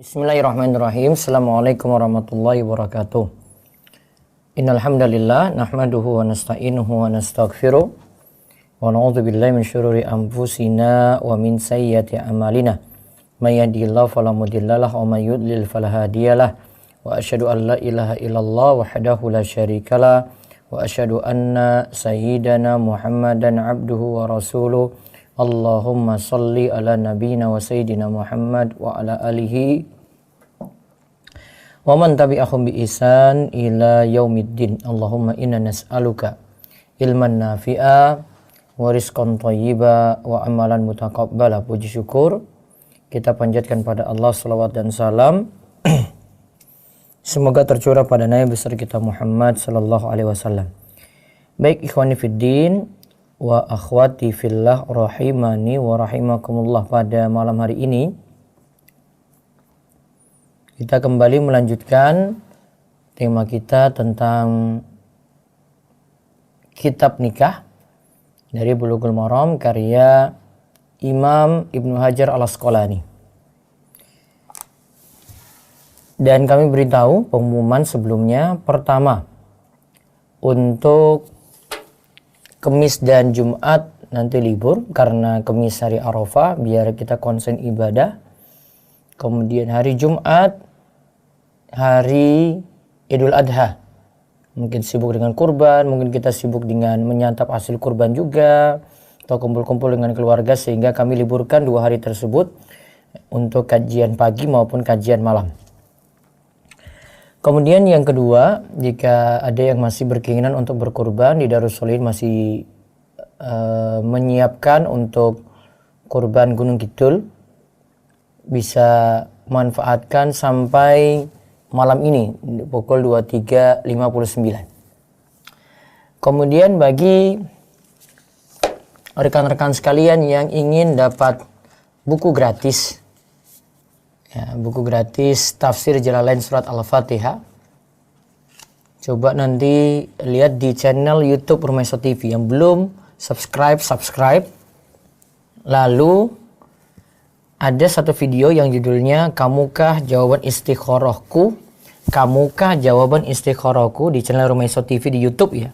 Bismillahirrahmanirrahim. Assalamualaikum warahmatullahi wabarakatuh. Innal hamdalillah nahmaduhu wa nasta'inuhu wa nastaghfiruh wa na'udzu billahi min syururi anfusina wa min sayyiati a'malina. May yahdihillahu fala mudhillalah wa may yudlil fala hadiyalah. Wa asyhadu an la ilaha illallah wahdahu la syarikalah wa asyhadu anna sayyidana Muhammadan abduhu wa rasuluh. Allahumma salli ala nabiyyina wa sayyidina Muhammad wa ala alihi wa man tabi'ahum bi ihsan ila yaumiddin. Allahumma inna nas'aluka ilman nafi'a wa rizqan thayyiba wa amalan mutaqabbala. Puji syukur kita panjatkan pada Allah, salawat dan salam semoga tercurah pada Nabi besar kita Muhammad sallallahu alaihi wasallam. Baik ikhwani fiddin wa akhwati fillah rahimani wa rahimakumullah, pada malam hari ini kita kembali melanjutkan tema kita tentang kitab nikah dari Bulughul Maram karya Imam Ibnu Hajar Al-Asqalani. Dan kami beritahu pengumuman sebelumnya, pertama untuk Kemis dan Jumat nanti libur karena Kemis hari Arafah biar kita konsen ibadah. Kemudian hari Jumat hari Idul Adha. Mungkin sibuk dengan kurban, mungkin kita sibuk dengan menyantap hasil kurban juga, atau kumpul-kumpul dengan keluarga, sehingga kami liburkan 2 hari tersebut untuk kajian pagi maupun kajian malam. Kemudian yang kedua, jika ada yang masih berkeinginan untuk berkurban, di Darus Sholihin masih menyiapkan untuk kurban Gunung Kidul, bisa manfaatkan sampai malam ini pukul 23.59. Kemudian bagi rekan-rekan sekalian yang ingin dapat buku gratis, buku gratis tafsir Jalalain surat Al-Fatihah, coba nanti lihat di channel YouTube Rumaiso TV. Yang belum subscribe. Lalu ada satu video yang judulnya Kamukah Jawaban Istikharahku, Kamukah Jawaban Istikharahku, di channel Rumaiso TV di YouTube ya.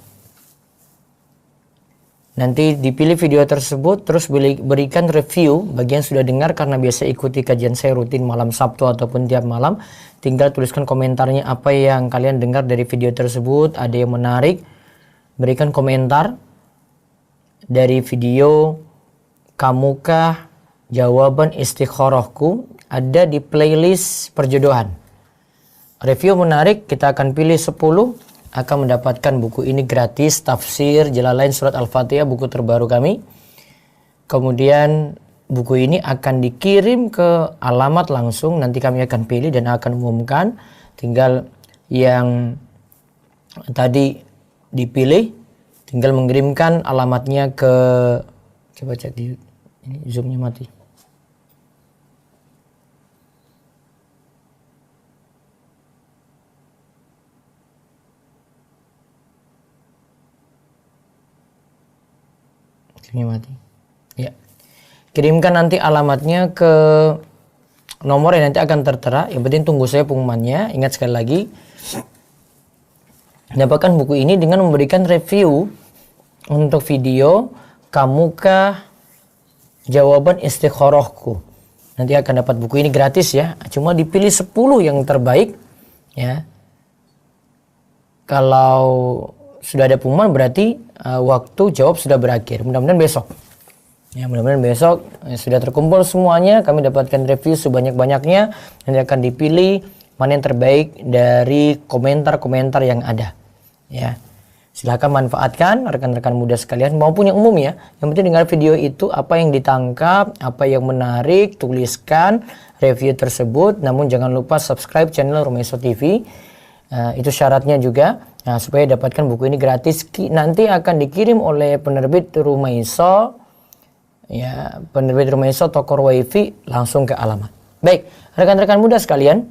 Nanti dipilih video tersebut, terus berikan review bagi yang sudah dengar, karena biasa ikuti kajian saya rutin malam Sabtu ataupun tiap malam. Tinggal tuliskan komentarnya apa yang kalian dengar dari video tersebut, ada yang menarik, berikan komentar dari video Kamukah Jawaban Istikharahku, ada di playlist perjodohan. Review menarik, kita akan pilih 10 akan mendapatkan buku ini gratis, tafsir Jalalain surat Al-Fatihah, buku terbaru kami. Kemudian buku ini akan dikirim ke alamat langsung, nanti kami akan pilih dan akan umumkan. Tinggal yang tadi dipilih tinggal mengirimkan alamatnya ke, coba cek di ini, zoomnya mati. Mati. Ya. Kirimkan nanti alamatnya ke nomor yang nanti akan tertera. Yang penting tunggu saya pengumumannya. Ingat sekali lagi, dapatkan buku ini dengan memberikan review untuk video Kamukah Jawaban Istikharahku. Nanti akan dapat buku ini gratis ya. Cuma dipilih 10 yang terbaik ya. Kalau sudah ada pengumuman berarti waktu jawab sudah berakhir. Mudah-mudahan besok. Ya, mudah-mudahan besok sudah terkumpul semuanya. Kami dapatkan review sebanyak-banyaknya. Nanti akan dipilih mana yang terbaik dari komentar-komentar yang ada. Ya. Silakan manfaatkan rekan-rekan muda sekalian maupun yang umum ya. Yang penting dengar video itu, apa yang ditangkap, apa yang menarik, tuliskan review tersebut. Namun jangan lupa subscribe channel Rumaiso TV. Itu syaratnya juga. Nah, supaya dapatkan buku ini gratis, nanti akan dikirim oleh penerbit Rumaiso, ya, penerbit Rumaiso toko Wifi langsung ke alamat. Baik, rekan-rekan muda sekalian,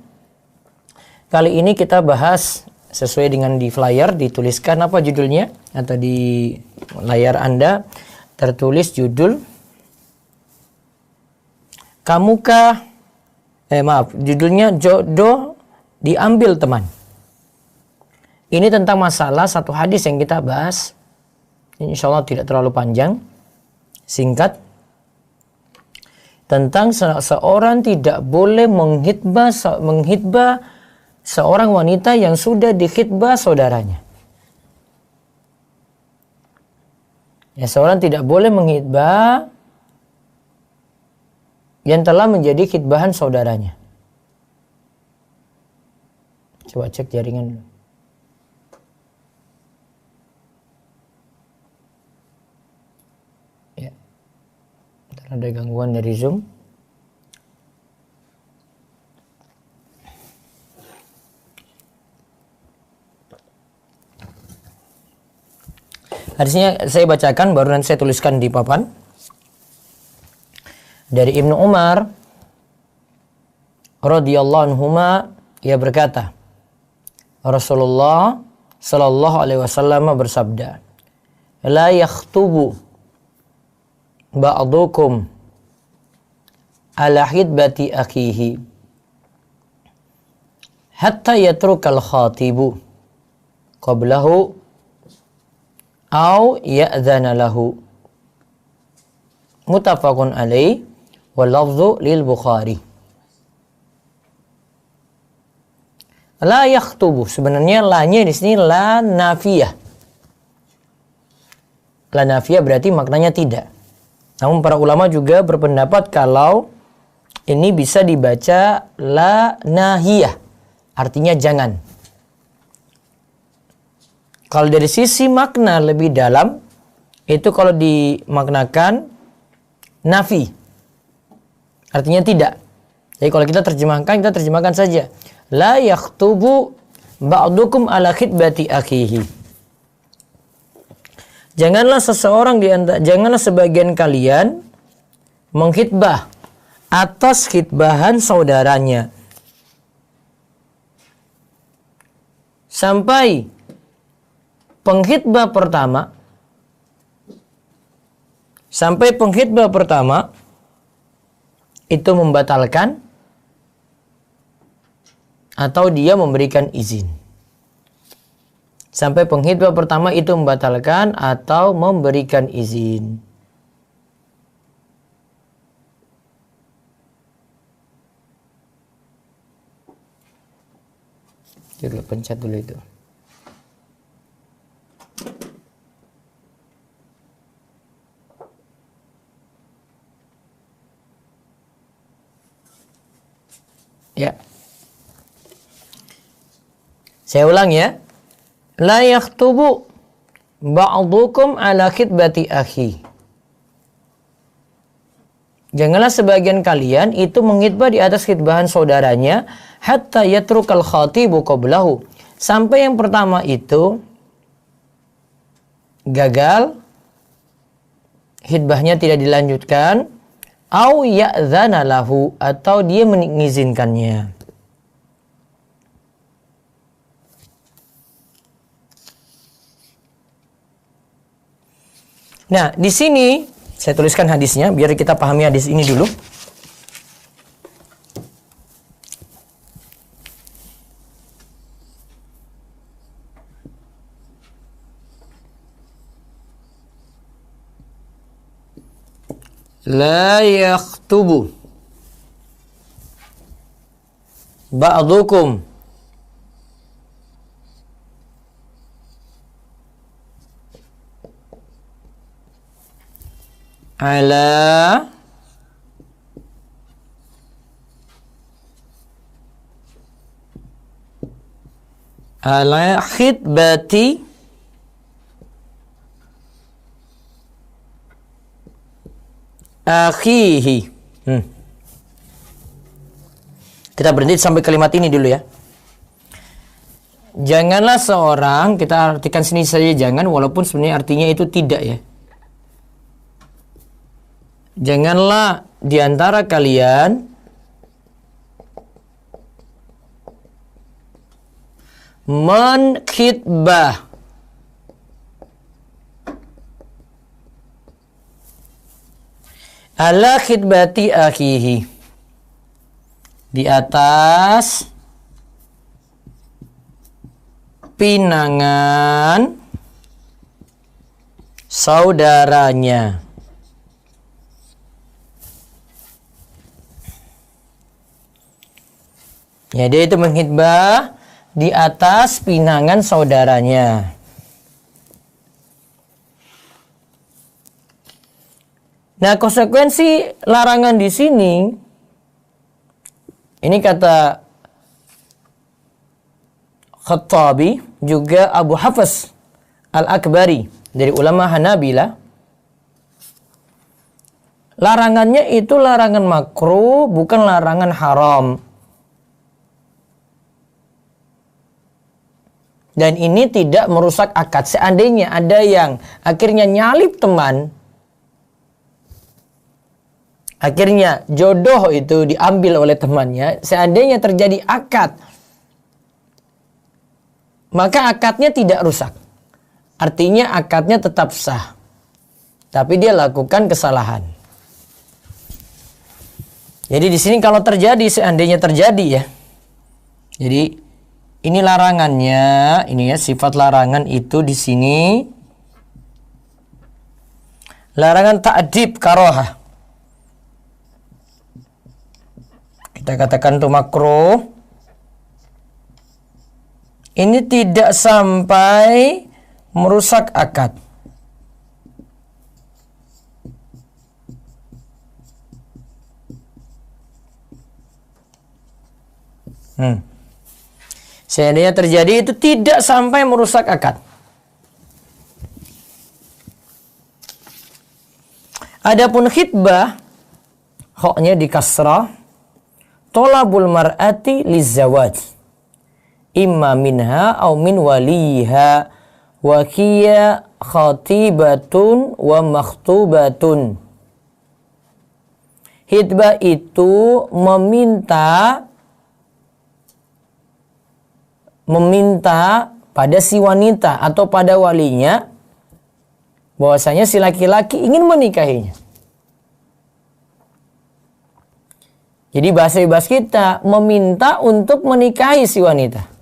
kali ini kita bahas sesuai dengan di flyer, dituliskan apa judulnya, atau di layar Anda tertulis judul Kamukah Judulnya jodoh diambil teman. Ini tentang masalah satu hadis yang kita bahas. Insya Allah tidak terlalu panjang, singkat. Tentang seorang tidak boleh menghitbah seorang wanita yang sudah dikhitbah saudaranya. Ya, seorang tidak boleh menghitbah yang telah menjadi khitbahan saudaranya. Coba cek jaringan dulu. Ya. Ntar ada gangguan dari Zoom. Hadisnya saya bacakan, baru nanti saya tuliskan di papan. Dari Ibnu Umar radhiyallahu anhuma, ia berkata, Rasulullah sallallahu alaihi wasallam bersabda, la yakhtubu ba'dukum ala hidbati akhihi hatta yatrukal khatibu qablahu au ya'dzana lahu. Muttafaqun alaih wal lafzu lil Bukhari. La yakhtubu, sebenarnya la-nya di sini la nafiyah. La nafiyah berarti maknanya tidak. Namun para ulama juga berpendapat kalau ini bisa dibaca la nahiyah, artinya jangan. Kalau dari sisi makna lebih dalam, itu kalau dimaknakan nafi, artinya tidak. Jadi kalau kita terjemahkan saja. La yakhtubu ba'dukum ala khitbati akhihi. Janganlah sebagian kalian menghitbah atas khitbahan saudaranya. Sampai penghitbah pertama itu membatalkan atau dia memberikan izin. Sampai penghitbah pertama itu membatalkan atau memberikan izin. Coba pencet dulu itu. Ya. Saya ulang ya. La yakhtubu ba'dukum ala khitbati akhi. Janganlah sebagian kalian itu menghitbah di atas khitbahan saudaranya hatta yatrukal khatibu qablahu. Sampai yang pertama itu gagal, khitbahnya tidak dilanjutkan, au ya'dzana lahu, atau dia mengizinkannya. Nah, di sini saya tuliskan hadisnya biar kita pahami hadis ini dulu. La yakhtubu ba'dukum ala khitbati akhihi. Kita berhenti sampai kalimat ini dulu ya. Janganlah seorang, kita artikan sini saja jangan, walaupun sebenarnya artinya itu tidak ya. Janganlah di antara kalian menkhitbah ala khitbati akhihi, di atas pinangan saudaranya. Ya, dia itu menghitbah di atas pinangan saudaranya. Nah, konsekuensi larangan di sini, ini kata Khattabi, juga Abu Hafs Al-Akbari dari ulama Hanabila, larangannya itu larangan makruh, bukan larangan haram. Dan ini tidak merusak akad. Seandainya ada yang akhirnya nyalip teman, akhirnya jodoh itu diambil oleh temannya, seandainya terjadi akad, maka akadnya tidak rusak. Artinya akadnya tetap sah. Tapi dia lakukan kesalahan. Jadi di sini kalau terjadi, seandainya terjadi ya. Jadi ini larangannya, ini ya sifat larangan itu di sini. Larangan ta'dib karohah. Kita katakan itu makruh. Ini tidak sampai merusak akad. Seandainya terjadi itu tidak sampai merusak akad. Adapun khitbah, hoknya di kasrah, tolabul mar'ati lizawaj, imma minha au min waliha, wa hiya khatibatun wa makhtubatun. Khitbah itu meminta pada si wanita atau pada walinya bahwasanya si laki-laki ingin menikahinya. Jadi bahasa bebas kita meminta untuk menikahi si wanita.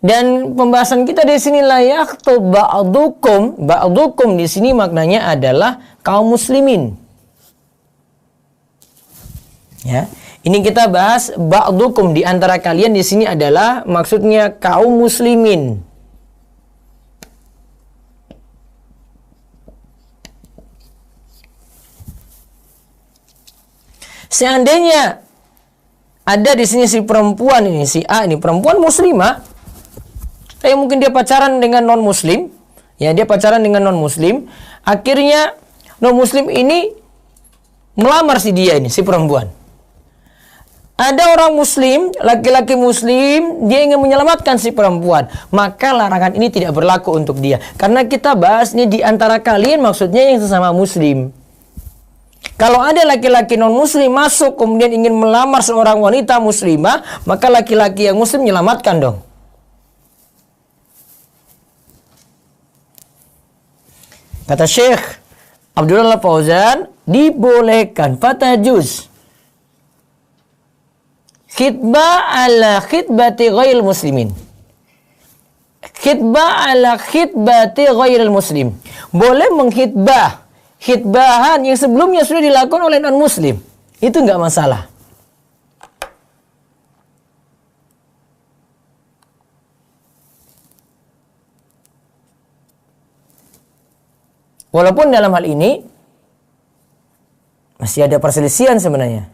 Dan pembahasan kita di sini layak tu ba'dukum di sini maknanya adalah kaum muslimin. Ya, ini kita bahas ba'dukum di antara kalian di sini adalah maksudnya kaum muslimin. Seandainya ada di sini si perempuan ini, si A ini perempuan muslimah, tapi mungkin dia pacaran dengan non-muslim, ya dia pacaran dengan non-muslim, akhirnya non-muslim ini melamar si dia ini, si perempuan. Ada orang muslim, laki-laki muslim, dia ingin menyelamatkan si perempuan, maka larangan ini tidak berlaku untuk dia. Karena kita bahas ini di antara kalian maksudnya yang sesama muslim. Kalau ada laki-laki non-muslim masuk kemudian ingin melamar seorang wanita muslimah, maka laki-laki yang muslim menyelamatkan dong. Kata Syekh Abdullah Fauzan, dibolehkan fatajuz khitbah ala khitbati ghairil muslimin. Khitbah ala khitbati ghairil muslim. Boleh menghitbah khitbahan yang sebelumnya sudah dilakukan oleh non-muslim. Itu enggak masalah. Walaupun dalam hal ini masih ada perselisihan sebenarnya.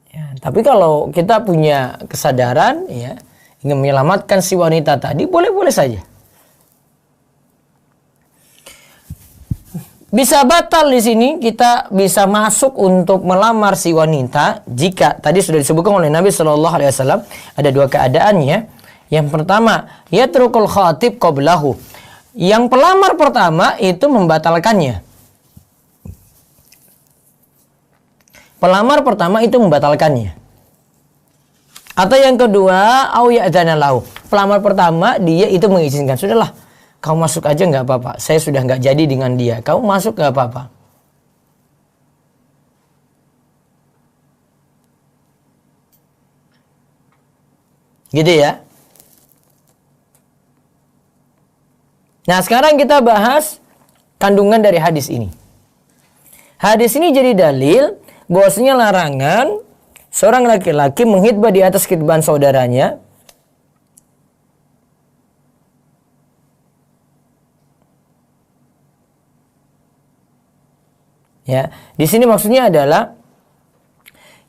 Ya, tapi kalau kita punya kesadaran, ya, ingin menyelamatkan si wanita tadi, boleh-boleh saja. Bisa batal di sini, kita bisa masuk untuk melamar si wanita jika tadi sudah disebutkan oleh Nabi Shallallahu Alaihi Wasallam ada dua keadaannya. Yang pertama, yatrukul khatib qablahu. Yang pelamar pertama itu membatalkannya. Pelamar pertama itu membatalkannya. Atau yang kedua, au ya'dana lahu. pelamar pertama dia itu mengizinkan, sudahlah kamu masuk aja nggak apa-apa, saya sudah nggak jadi dengan dia, kamu masuk nggak apa-apa. Gitu ya. Nah sekarang kita bahas kandungan dari hadis ini. Hadis ini jadi dalil bahwasanya larangan seorang laki-laki menghitbah di atas khitbahan saudaranya ya. Di sini maksudnya adalah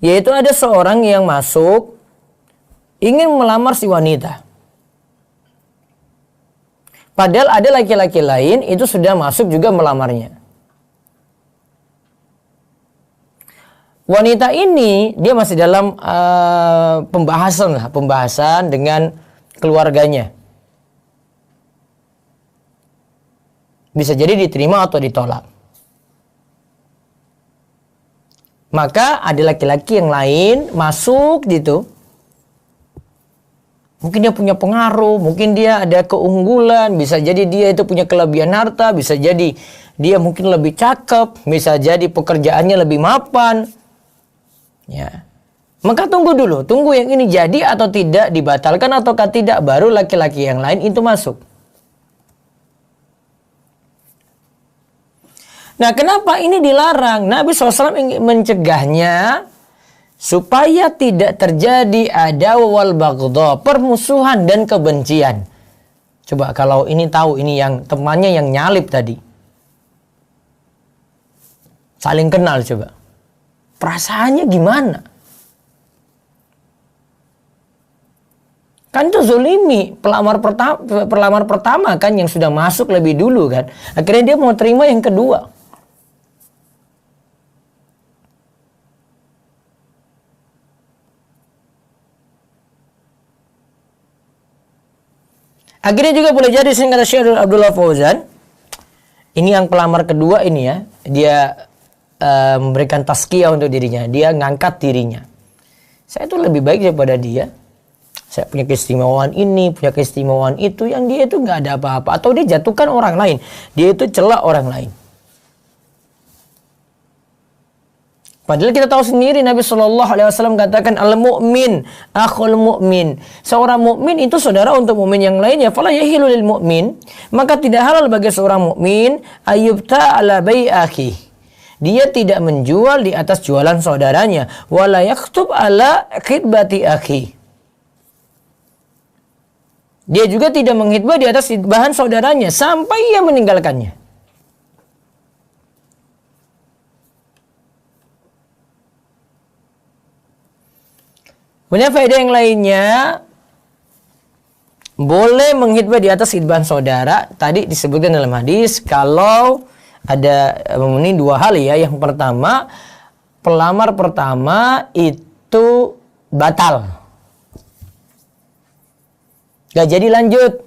yaitu ada seorang yang masuk ingin melamar si wanita. Padahal ada laki-laki lain itu sudah masuk juga melamarnya. Wanita ini dia masih dalam pembahasan dengan keluarganya. Bisa jadi diterima atau ditolak. Maka ada laki-laki yang lain masuk gitu. Mungkin dia punya pengaruh, mungkin dia ada keunggulan, bisa jadi dia itu punya kelebihan harta, bisa jadi dia mungkin lebih cakep, bisa jadi pekerjaannya lebih mapan. Ya. Maka tunggu dulu, tunggu yang ini jadi atau tidak, dibatalkan ataukah tidak, baru laki-laki yang lain itu masuk. Nah, kenapa ini dilarang? Nabi SAW ingin mencegahnya supaya tidak terjadi adawa wal baghdha, permusuhan dan kebencian. Coba kalau ini tahu, ini yang temannya yang nyalip tadi. Saling kenal coba. Perasaannya gimana? Kan itu zolimi, pelamar pertama kan yang sudah masuk lebih dulu kan. Akhirnya dia mau terima yang kedua. Akhirnya juga boleh jadi sehingga kata Syekh Abdullah Fauzan, ini yang pelamar kedua ini ya, dia memberikan tazkiyah untuk dirinya, dia ngangkat dirinya. Saya itu lebih baik daripada dia. Saya punya keistimewaan ini, punya keistimewaan itu, yang dia itu nggak ada apa-apa. Atau dia jatuhkan orang lain, dia itu celak orang lain. Padahal kita tahu sendiri Nabi SAW katakan al-mu'min akhul mu'min. Seorang mukmin itu saudara untuk mukmin yang lainnya. Fala yahilu lil mu'min, maka tidak halal bagi seorang mukmin ayyubta ala bai akhi. Dia tidak menjual di atas jualan saudaranya. Wala yaktub ala khitbati akhi. Dia juga tidak menghitbah di atas bahan saudaranya sampai ia meninggalkannya. Punya faedah yang lainnya, boleh menghitbah di atas khitbahan saudara. Tadi disebutkan dalam hadis kalau ada memenuhi dua hal ya. Yang pertama, pelamar pertama itu batal, gak jadi lanjut.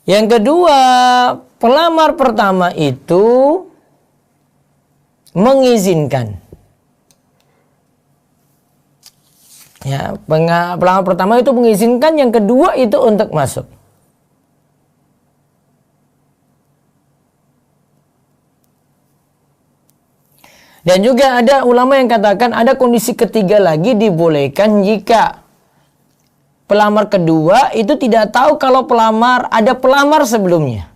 Yang kedua, pelamar pertama itu mengizinkan. Ya, pelamar pertama itu mengizinkan, yang kedua itu untuk masuk. Dan juga ada ulama yang katakan ada kondisi ketiga lagi dibolehkan jika pelamar kedua itu tidak tahu kalau ada pelamar sebelumnya.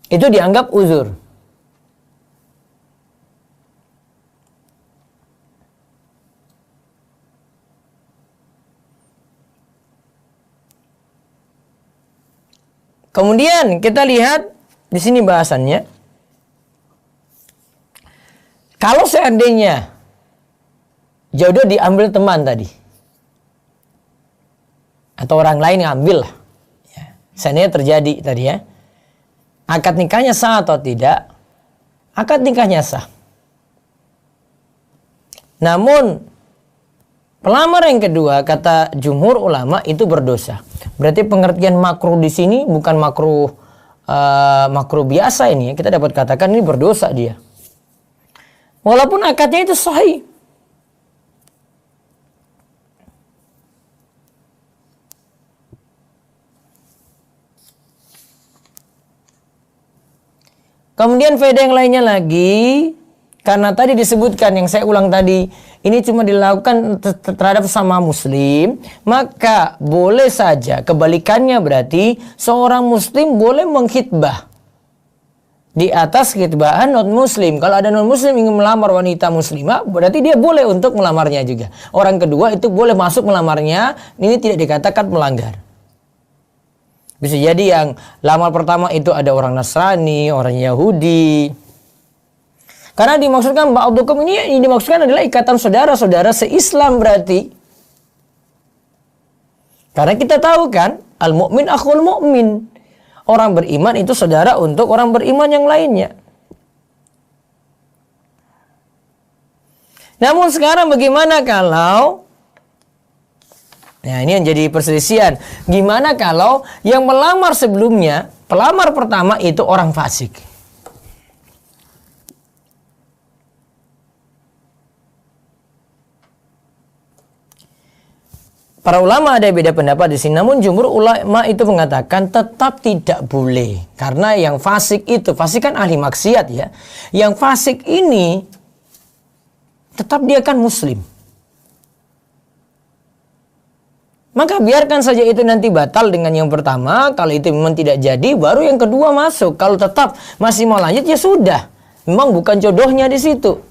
Itu dianggap uzur. Kemudian kita lihat di sini bahasannya. Kalau seandainya jodoh diambil teman tadi, atau orang lain ngambil lah, ya, seandainya terjadi tadi ya, akad nikahnya sah atau tidak? Akad nikahnya sah. Namun pelamar yang kedua kata jumhur ulama itu berdosa. Berarti pengertian makruh di sini bukan makruh makruh biasa ini, kita dapat katakan ini berdosa dia. Walaupun akadnya itu sahih. Kemudian faedah yang lainnya lagi, karena tadi disebutkan yang saya ulang tadi, ini cuma dilakukan terhadap sama muslim, maka boleh saja kebalikannya, berarti seorang muslim boleh mengkhitbah di atas khitbahan non muslim. Kalau ada non muslim ingin melamar wanita muslimah, berarti dia boleh untuk melamarnya juga. Orang kedua itu boleh masuk melamarnya, ini tidak dikatakan melanggar. Bisa jadi yang lamar pertama itu ada orang Nasrani, orang Yahudi. Karena dimaksudkan ba'dukum ini dimaksudkan adalah ikatan saudara-saudara se-Islam berarti. Karena kita tahu kan, al-mu'min akhul mu'min. Orang beriman itu saudara untuk orang beriman yang lainnya. Namun sekarang bagaimana kalau, nah ini yang jadi perselisihan. Gimana kalau yang melamar sebelumnya, pelamar pertama itu orang fasik? Para ulama ada beda pendapat di sini. Namun jumhur ulama itu mengatakan tetap tidak boleh. Karena yang fasik itu, fasik kan ahli maksiat ya. Yang fasik ini tetap dia kan muslim. Maka biarkan saja itu nanti batal dengan yang pertama. Kalau itu memang tidak jadi, baru yang kedua masuk. Kalau tetap masih mau lanjut, ya sudah. Memang bukan jodohnya di situ.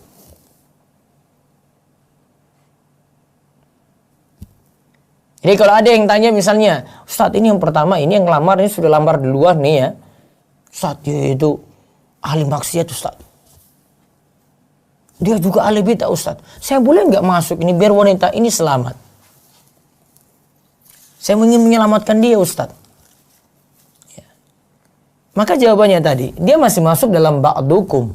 Jadi kalau ada yang tanya misalnya, Ustadz ini yang pertama, ini yang lamar, ini sudah lamar duluan nih ya. Ustadz dia itu ahli maksiat Ustadz. Dia juga ahli bid'ah Ustadz. Saya boleh nggak masuk ini biar wanita ini selamat? Saya ingin menyelamatkan dia Ustadz. Ya. Maka jawabannya tadi, dia masih masuk dalam ba'dukum.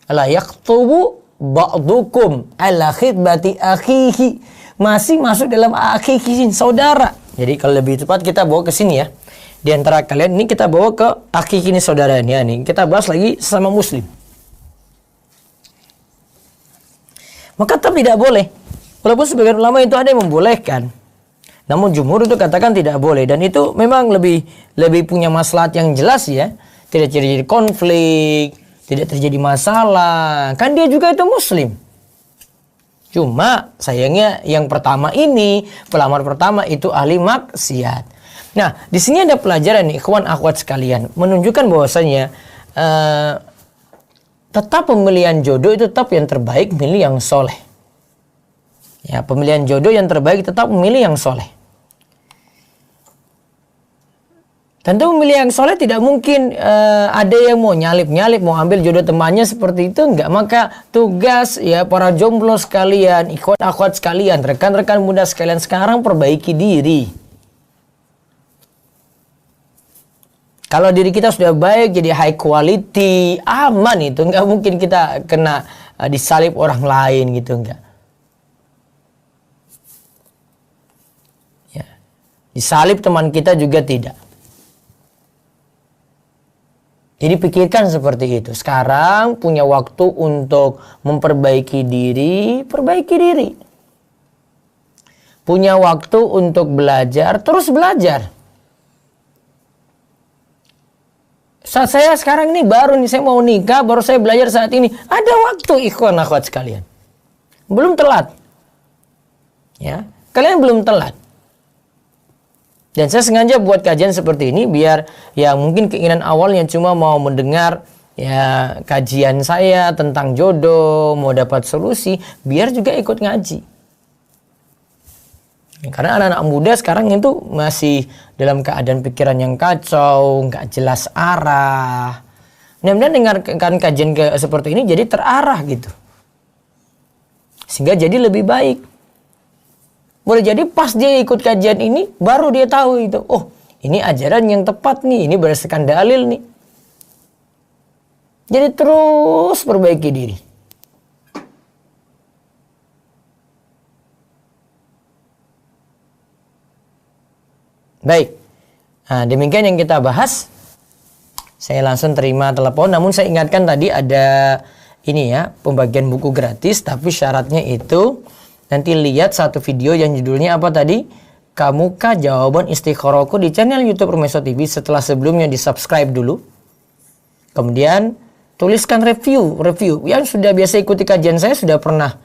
La yaktubu ba'dukum ala khidbati akhihi. Masih masuk dalam akhihi, saudara. Jadi kalau lebih tepat kita bawa ke sini ya. Di antara kalian ini kita bawa ke akhihi ini saudara ini. Ya, nih. Kita bahas lagi sesama muslim. Maka tetap tidak boleh. Walaupun sebagian ulama itu ada yang membolehkan. Namun jumhur itu katakan tidak boleh. Dan itu memang lebih punya maslahat yang jelas ya. Tidak terjadi konflik, tidak terjadi masalah. Kan dia juga itu muslim. Cuma sayangnya yang pertama ini, pelamar pertama itu ahli maksiat. Nah, di sini ada pelajaran nih, ikhwan akhwat sekalian, menunjukkan bahwasanya tetap pemilihan jodoh itu tetap yang terbaik milih yang soleh. Ya, pemilihan jodoh yang terbaik tetap memilih yang soleh. Tentu memilih yang soleh tidak mungkin ada yang mau nyalip-nyalip, mau ambil jodoh temannya seperti itu, enggak. Maka tugas ya para jomblo sekalian, ikhwan akhwat sekalian, rekan-rekan muda sekalian sekarang perbaiki diri. Kalau diri kita sudah baik, jadi high quality, aman itu, enggak mungkin kita kena disalip orang lain gitu, enggak. Ya. Disalip teman kita juga tidak. Jadi pikirkan seperti itu. Sekarang punya waktu untuk memperbaiki diri, perbaiki diri. Punya waktu untuk belajar, terus belajar. Saat saya sekarang ini baru nih, saya mau nikah, baru saya belajar saat ini. Ada waktu ikhwan akhwat sekalian. Belum telat. Ya, kalian belum telat. Dan saya sengaja buat kajian seperti ini biar ya mungkin keinginan awalnya cuma mau mendengar ya kajian saya tentang jodoh, mau dapat solusi, biar juga ikut ngaji. Karena anak-anak muda sekarang itu masih dalam keadaan pikiran yang kacau, nggak jelas arah. Mudah-mudahan dengarkan kajian seperti ini jadi terarah gitu. Sehingga jadi lebih baik. Boleh jadi pas dia ikut kajian ini, baru dia tahu itu. Oh, ini ajaran yang tepat nih. Ini berdasarkan dalil nih. Jadi terus perbaiki diri. Baik. Nah, demikian yang kita bahas saya langsung terima telepon. Namun saya ingatkan tadi ada ini ya, pembagian buku gratis, tapi syaratnya itu nanti lihat satu video yang judulnya apa tadi? Kamukah jawaban istikharahku di channel YouTube Rumeso TV setelah sebelumnya di-subscribe dulu. Kemudian tuliskan review yang sudah biasa ikuti kajian saya, sudah pernah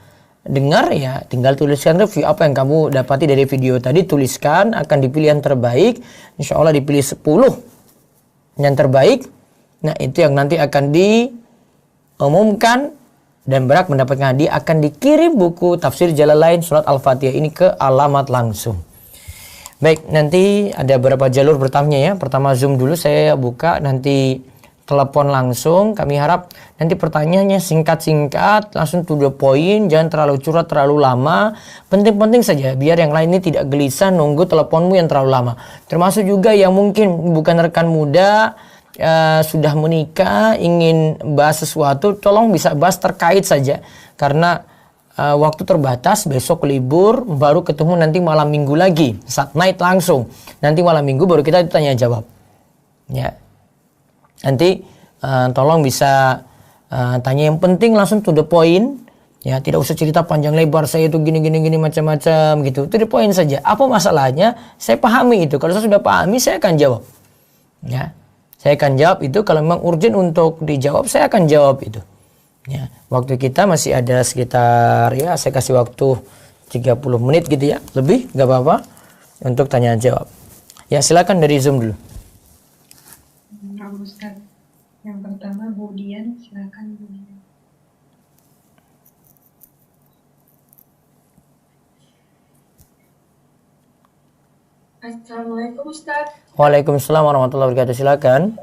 dengar ya, tinggal tuliskan review apa yang kamu dapati dari video tadi, tuliskan, akan dipilih yang terbaik. Insya Allah dipilih 10 yang terbaik. Nah itu yang nanti akan diumumkan dan berhak mendapatkan hadiah, akan dikirim buku tafsir Jalalain surat Al-Fatihah ini ke alamat langsung. Baik, nanti ada beberapa jalur bertanya ya. Pertama Zoom dulu saya buka, nanti telepon langsung. Kami harap nanti pertanyaannya singkat-singkat, langsung to the point, jangan terlalu curhat terlalu lama. Penting-penting saja biar yang lain ini tidak gelisah nunggu teleponmu yang terlalu lama. Termasuk juga yang mungkin bukan rekan muda, sudah menikah, ingin bahas sesuatu, tolong bisa bahas terkait saja. Karena waktu terbatas, besok libur, baru ketemu nanti malam minggu lagi, saat night langsung. Nanti malam minggu baru kita tanya jawab. Ya. Nanti tolong bisa tanya yang penting, langsung to the point ya, tidak usah cerita panjang lebar saya itu gini macam-macam gitu. To the point saja. Apa masalahnya? Saya pahami itu. Kalau saya sudah pahami, saya akan jawab. Ya. Saya akan jawab itu, kalau memang urgent untuk dijawab, saya akan jawab itu. Ya. Waktu kita masih ada sekitar ya, saya kasih waktu 30 menit gitu ya. Lebih enggak apa-apa untuk tanya jawab. Ya, silakan dari Zoom dulu. Ustaz. Yang pertama Bu Dian, silakan Bu Dian. Assalamualaikum Ustaz. Waalaikumsalam warahmatullahi wabarakatuh. Silakan.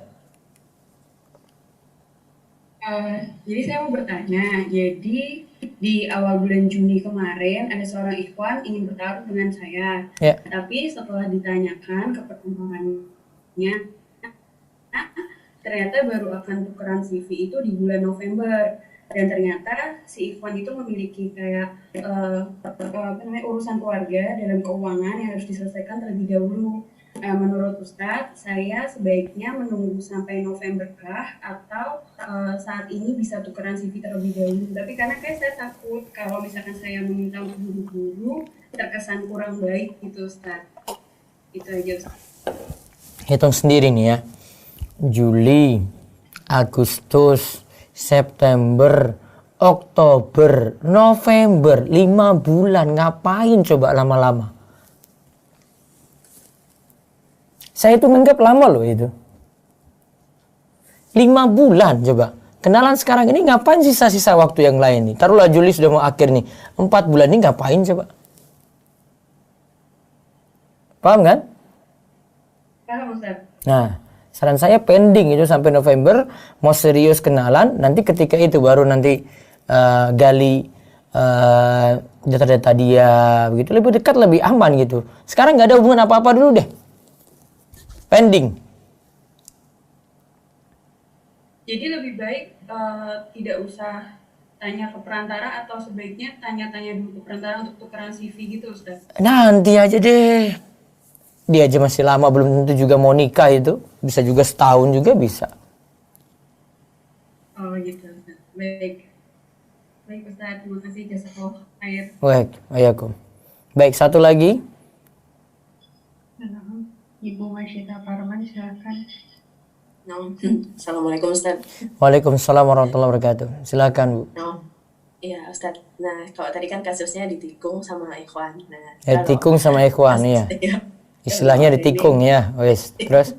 Jadi saya mau bertanya, jadi di awal bulan Juni kemarin ada seorang ikhwan ingin bertaruh dengan saya, tapi setelah ditanyakan ke perkembangannya, ternyata baru akan tukeran CV itu di bulan November, dan ternyata si Ikhwan itu memiliki kayak urusan keluarga dalam keuangan yang harus diselesaikan terlebih dahulu. Menurut Ustadz, saya sebaiknya menunggu sampai November kah, atau saat ini bisa tukeran CV terlebih dahulu? Tapi karena saya takut kalau misalkan saya meminta untuk buru-buru terkesan kurang baik gitu Ustadz. Itu aja Ustadz. Hitung sendiri nih ya. Juli, Agustus, September, Oktober, November, 5 bulan. Ngapain coba lama-lama? Saya itu menganggap lama loh itu. 5 bulan coba. Kenalan sekarang ini ngapain sisa-sisa waktu yang lain nih? Taruhlah Juli sudah mau akhir nih. 4 bulan ini ngapain coba? Paham kan? Paham Ustaz. Nah, saran saya pending itu sampai November, mau serius kenalan, nanti ketika itu baru nanti gali data-data dia, begitu lebih dekat, lebih aman gitu. Sekarang nggak ada hubungan apa-apa dulu deh, pending. Jadi lebih baik tidak usah tanya ke perantara, atau sebaiknya tanya-tanya dulu ke perantara untuk tukeran CV gitu Ustaz? Nanti aja deh. Dia aja masih lama, belum tentu juga mau nikah itu. Bisa juga setahun juga bisa. Oh gitu Ustaz. Baik. Baik Ustaz, terima kasih, jazakallahu khair. Baik, ayakum. Baik, satu lagi. Ibu Masyita Parman, silakan. Assalamualaikum Ustaz. Waalaikumsalam warahmatullahi wabarakatuh. Silakan Bu. Iya Ustaz. Nah, kalau tadi kan kasusnya ditikung sama ikhwan. Nah, tikung sama ikhwan ya. Istilahnya ditikung ya, wes. Terus?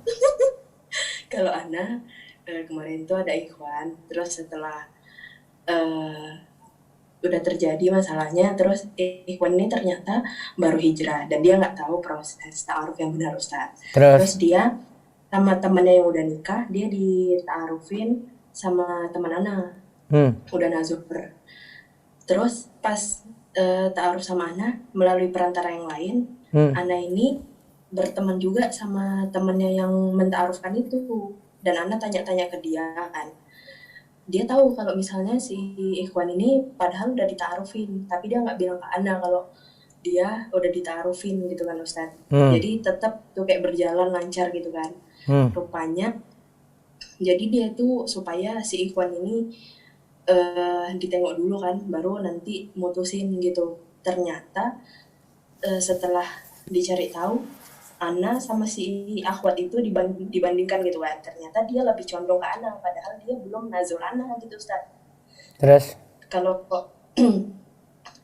Kalau Ana kemarin tuh ada ikhwan, terus setelah udah terjadi masalahnya, terus ikhwan ini ternyata baru hijrah dan dia nggak tahu proses ta'aruf yang benar Ustaz. Terus dia sama temannya yang udah nikah, dia dita'arufin sama teman Ana, udah nazuper. Terus pas ta'aruf sama Ana melalui perantara yang lain, Ana ini berteman juga sama temennya yang menta'arufkan itu, dan Ana tanya-tanya ke dia kan, dia tahu kalau misalnya si ikhwan ini padahal udah dita'arufin, tapi dia nggak bilang ke Ana kalau dia udah dita'arufin gitu kan Ustadz. Jadi tetap tuh kayak berjalan lancar gitu kan. Rupanya Jadi dia tuh supaya si Ikhwan ini ditengok dulu kan, baru nanti mutusin gitu. Ternyata setelah dicari tahu, Ana sama si Ahwat itu dibandingkan gitu kan. Ternyata dia lebih condong ke Ana, padahal dia belum nazar Ana gitu Ustaz. Terus? Kalau kok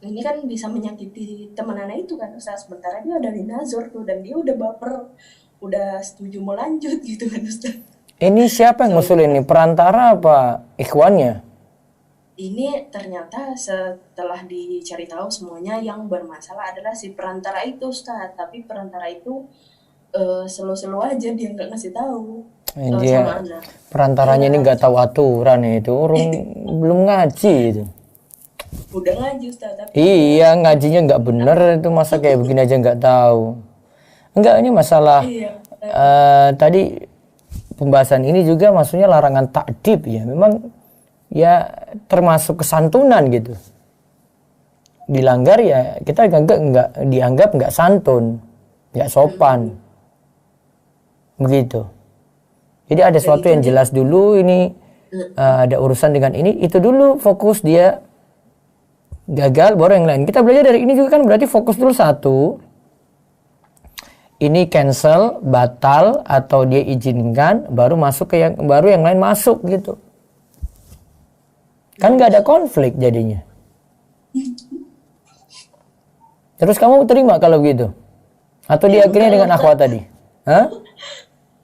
ini kan bisa menyakiti teman Ana itu kan Ustaz. Sementara dia udah dinazar tuh dan dia udah baper, udah setuju mau lanjut gitu kan Ustaz. Ini siapa yang ngusul ini? Perantara apa ikhwannya? Ini ternyata setelah dicari tahu semuanya yang bermasalah adalah si perantara itu Ustaz. Tapi perantara itu selo-selo aja, dia nggak ngasih tahu Dia sama anak. perantaranya ini nggak tahu aturan itu, orang belum ngaji itu. Udah ngaji Ustaz, tapi Iya, ngajinya nggak bener itu, masa kayak begini aja nggak tahu. Enggak, ini masalah iya. tadi pembahasan ini juga maksudnya larangan takdib ya. Memang ya termasuk kesantunan gitu. Dilanggar ya kita nggak dianggap nggak santun, nggak sopan. Begitu. Jadi ada sesuatu yang jelas dulu, ini ada urusan dengan ini, itu dulu fokus, dia gagal baru yang lain. Kita belajar dari ini juga kan, berarti fokus dulu satu. Ini cancel, batal atau dia izinkan, baru masuk ke yang baru, yang lain masuk gitu. Kan nggak ada konflik jadinya. Terus kamu terima kalau begitu? Atau diakhiri dengan akhwat tadi? Hah?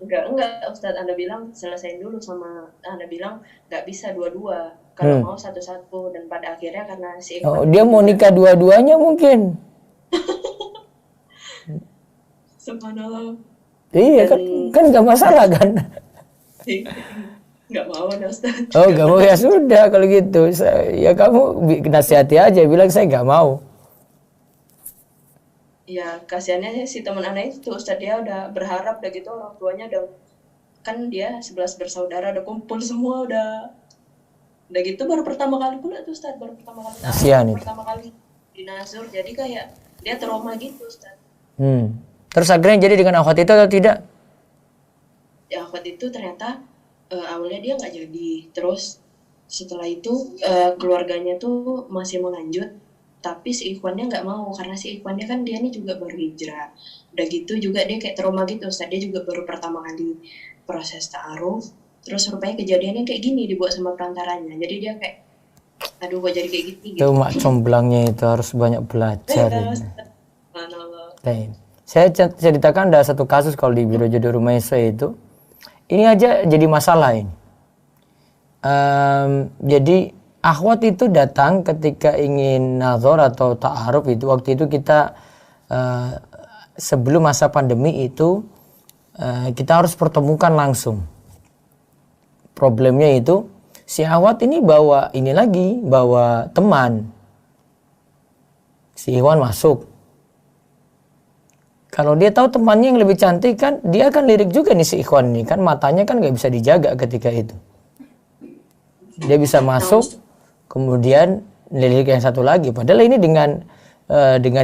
Enggak Ustadz, Anda bilang selesaiin dulu sama Anda bilang nggak bisa dua-dua. Kalau mau satu-satu, dan pada akhirnya karena si Ikhwan dia mau nikah dua-duanya mungkin. Subhanallah. Iya kan nggak masalah kan? Nggak mau ada Ustadz. Oh nggak mau, ya sudah kalau gitu. Ya kamu nasihati aja, bilang saya nggak mau. Ya kasihannya si teman anak itu Ustadz, dia udah berharap udah gitu, orang tuanya udah, kan dia 11 bersaudara udah kumpul semua, udah gitu baru pertama kali pula tuh Ustadz, baru pertama kali pertama kali dinazur, jadi kayak dia trauma gitu Ustadz. Terus akhirnya jadi dengan akhwat itu atau tidak? Ya akhwat itu ternyata awalnya dia nggak jadi, terus setelah itu keluarganya tuh masih mau lanjut, tapi si Ikhwannya nggak mau, karena si Ikhwannya kan dia nih juga baru hijrah. Udah gitu juga dia kayak trauma gitu Ustaz, dia juga baru pertama kali proses ta'aruf, terus rupanya kejadiannya kayak gini dibuat sama perantaranya, jadi dia kayak aduh kok jadi kayak gini gitu. Itu mak comblangnya itu harus banyak belajar. Saya ceritakan ada satu kasus kalau di Biro Jodoh Rumaisa itu, ini aja jadi masalah ini. Jadi akhwat itu datang ketika ingin nazar atau ta'aruf itu, waktu itu kita sebelum masa pandemi itu kita harus pertemukan langsung. Problemnya itu si akhwat ini bawa teman. Si Iwan masuk. Kalau dia tahu temannya yang lebih cantik kan, dia akan lirik juga nih si Ikhwan ini kan, matanya kan nggak bisa dijaga ketika itu. Dia bisa masuk, kemudian lirik yang satu lagi. Padahal ini dengan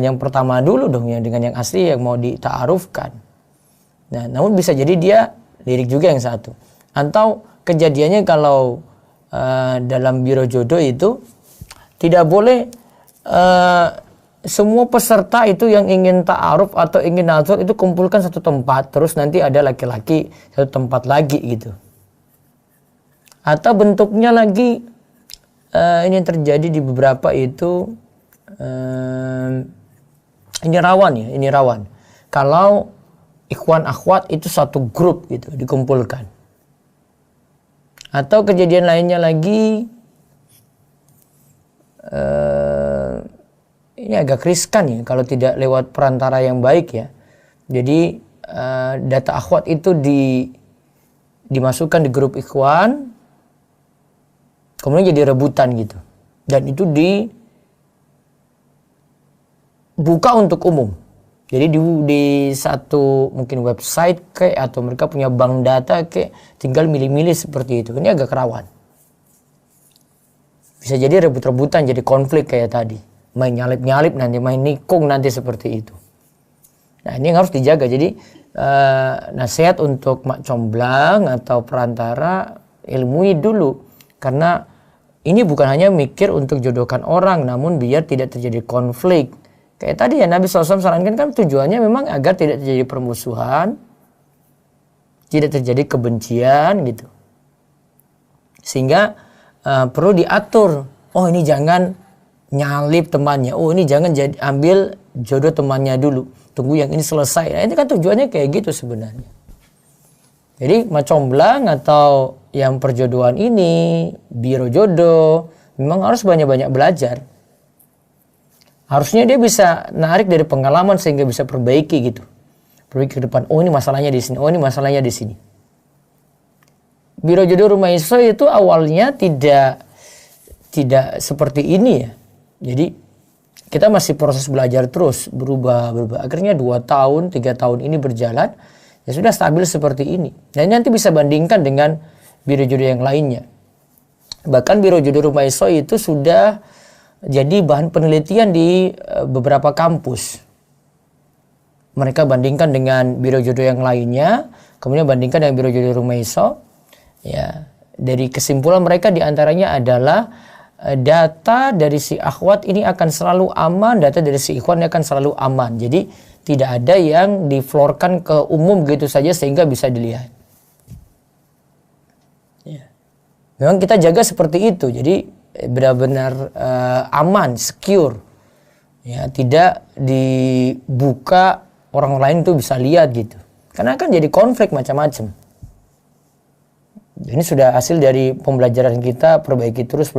yang pertama dulu dong, ya, dengan yang asli yang mau dita'arufkan. Nah, namun bisa jadi dia lirik juga yang satu. Atau kejadiannya kalau dalam biro jodoh itu tidak boleh semua peserta itu yang ingin ta'aruf atau ingin nazar itu kumpulkan satu tempat, terus nanti ada laki-laki satu tempat lagi gitu. Atau bentuknya lagi ini terjadi di beberapa itu ini rawan. Kalau ikhwan akhwat itu satu grup gitu dikumpulkan. Atau kejadian lainnya lagi ini agak riskan ya kalau tidak lewat perantara yang baik ya. Jadi data akhwat itu dimasukkan di grup ikhwan, kemudian jadi rebutan gitu. Dan itu dibuka untuk umum. Jadi di satu mungkin website kayak, atau mereka punya bank data kayak, tinggal milih-milih seperti itu. Ini agak rawan. Bisa jadi rebut-rebutan, jadi konflik kayak tadi. Main nyalip-nyalip nanti, main nikung nanti seperti itu. Nah ini yang harus dijaga. Jadi nasihat untuk mak comblang atau perantara, ilmui dulu. Karena ini bukan hanya mikir untuk jodohkan orang, namun biar tidak terjadi konflik. Kayak tadi ya Nabi SAW sarankan kan tujuannya memang agar tidak terjadi permusuhan, tidak terjadi kebencian gitu. Sehingga perlu diatur. Oh ini jangan nyalip temannya. Oh ini jangan ambil jodoh temannya dulu. Tunggu yang ini selesai. Nah, ini kan tujuannya kayak gitu sebenarnya. Jadi macomblang atau yang perjodohan ini, biro jodoh, memang harus banyak-banyak belajar. Harusnya dia bisa narik dari pengalaman sehingga bisa perbaiki gitu. Perbaiki ke depan. Oh ini masalahnya di sini. Oh ini masalahnya di sini. Biro jodoh rumah iso itu awalnya tidak seperti ini ya. Jadi kita masih proses belajar terus, berubah. Akhirnya 2 tahun, 3 tahun ini berjalan, ya sudah stabil seperti ini. Dan nanti bisa bandingkan dengan biro jodoh yang lainnya. Bahkan biro jodoh rumah iso itu sudah jadi bahan penelitian di beberapa kampus. Mereka bandingkan dengan biro jodoh yang lainnya, kemudian bandingkan dengan biro jodoh rumah iso. Ya, dari kesimpulan mereka diantaranya adalah data dari si akhwat ini akan selalu aman, data dari si ikhwan ini akan selalu aman. Jadi tidak ada yang diflorkan ke umum gitu saja sehingga bisa dilihat. Ya. Memang kita jaga seperti itu. Jadi benar-benar aman, secure. Ya, tidak dibuka orang lain itu bisa lihat gitu. Karena akan jadi konflik macam-macam. Ini sudah hasil dari pembelajaran kita, perbaiki terus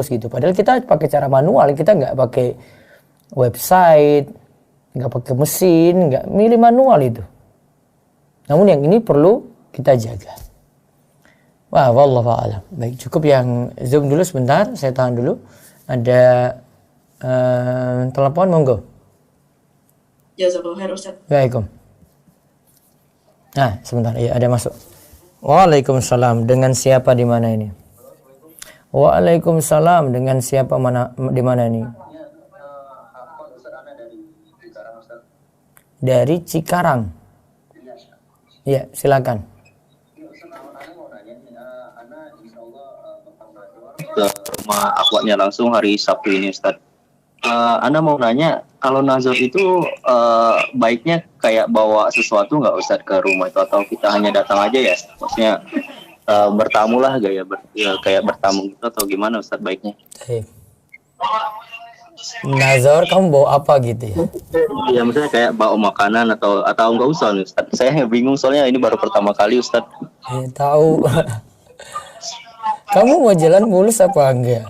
gitu. Padahal kita pakai cara manual, kita nggak pakai website, nggak pakai mesin, nggak milih manual itu. Namun yang ini perlu kita jaga. Wah, wallahu a'lam. Baik, cukup yang Zoom dulu sebentar, saya tahan dulu. Ada telepon, monggo. Jazakallahu khair Ustaz. Waalaikumsalam. Nah, sebentar, ya ada masuk. Waalaikumsalam. Dengan siapa di mana ini? Waalaikumsalam. Dengan siapa di mana ini? Dari Cikarang. Ya, silakan. Ke rumah akhwatnya langsung hari Sabtu ini, Ustaz. Anda mau nanya, kalau nazar itu baiknya kayak bawa sesuatu nggak Ustaz ke rumah itu, atau kita hanya datang aja ya? Maksudnya bertamu lah kayak bertamu gitu, atau gimana Ustaz baiknya? Nazar kamu bawa apa gitu ya? Ya misalnya kayak bawa makanan atau nggak usah nih Ustaz. Saya bingung soalnya ini baru pertama kali Ustaz. Tahu. Kamu mau jalan mulus apa enggak?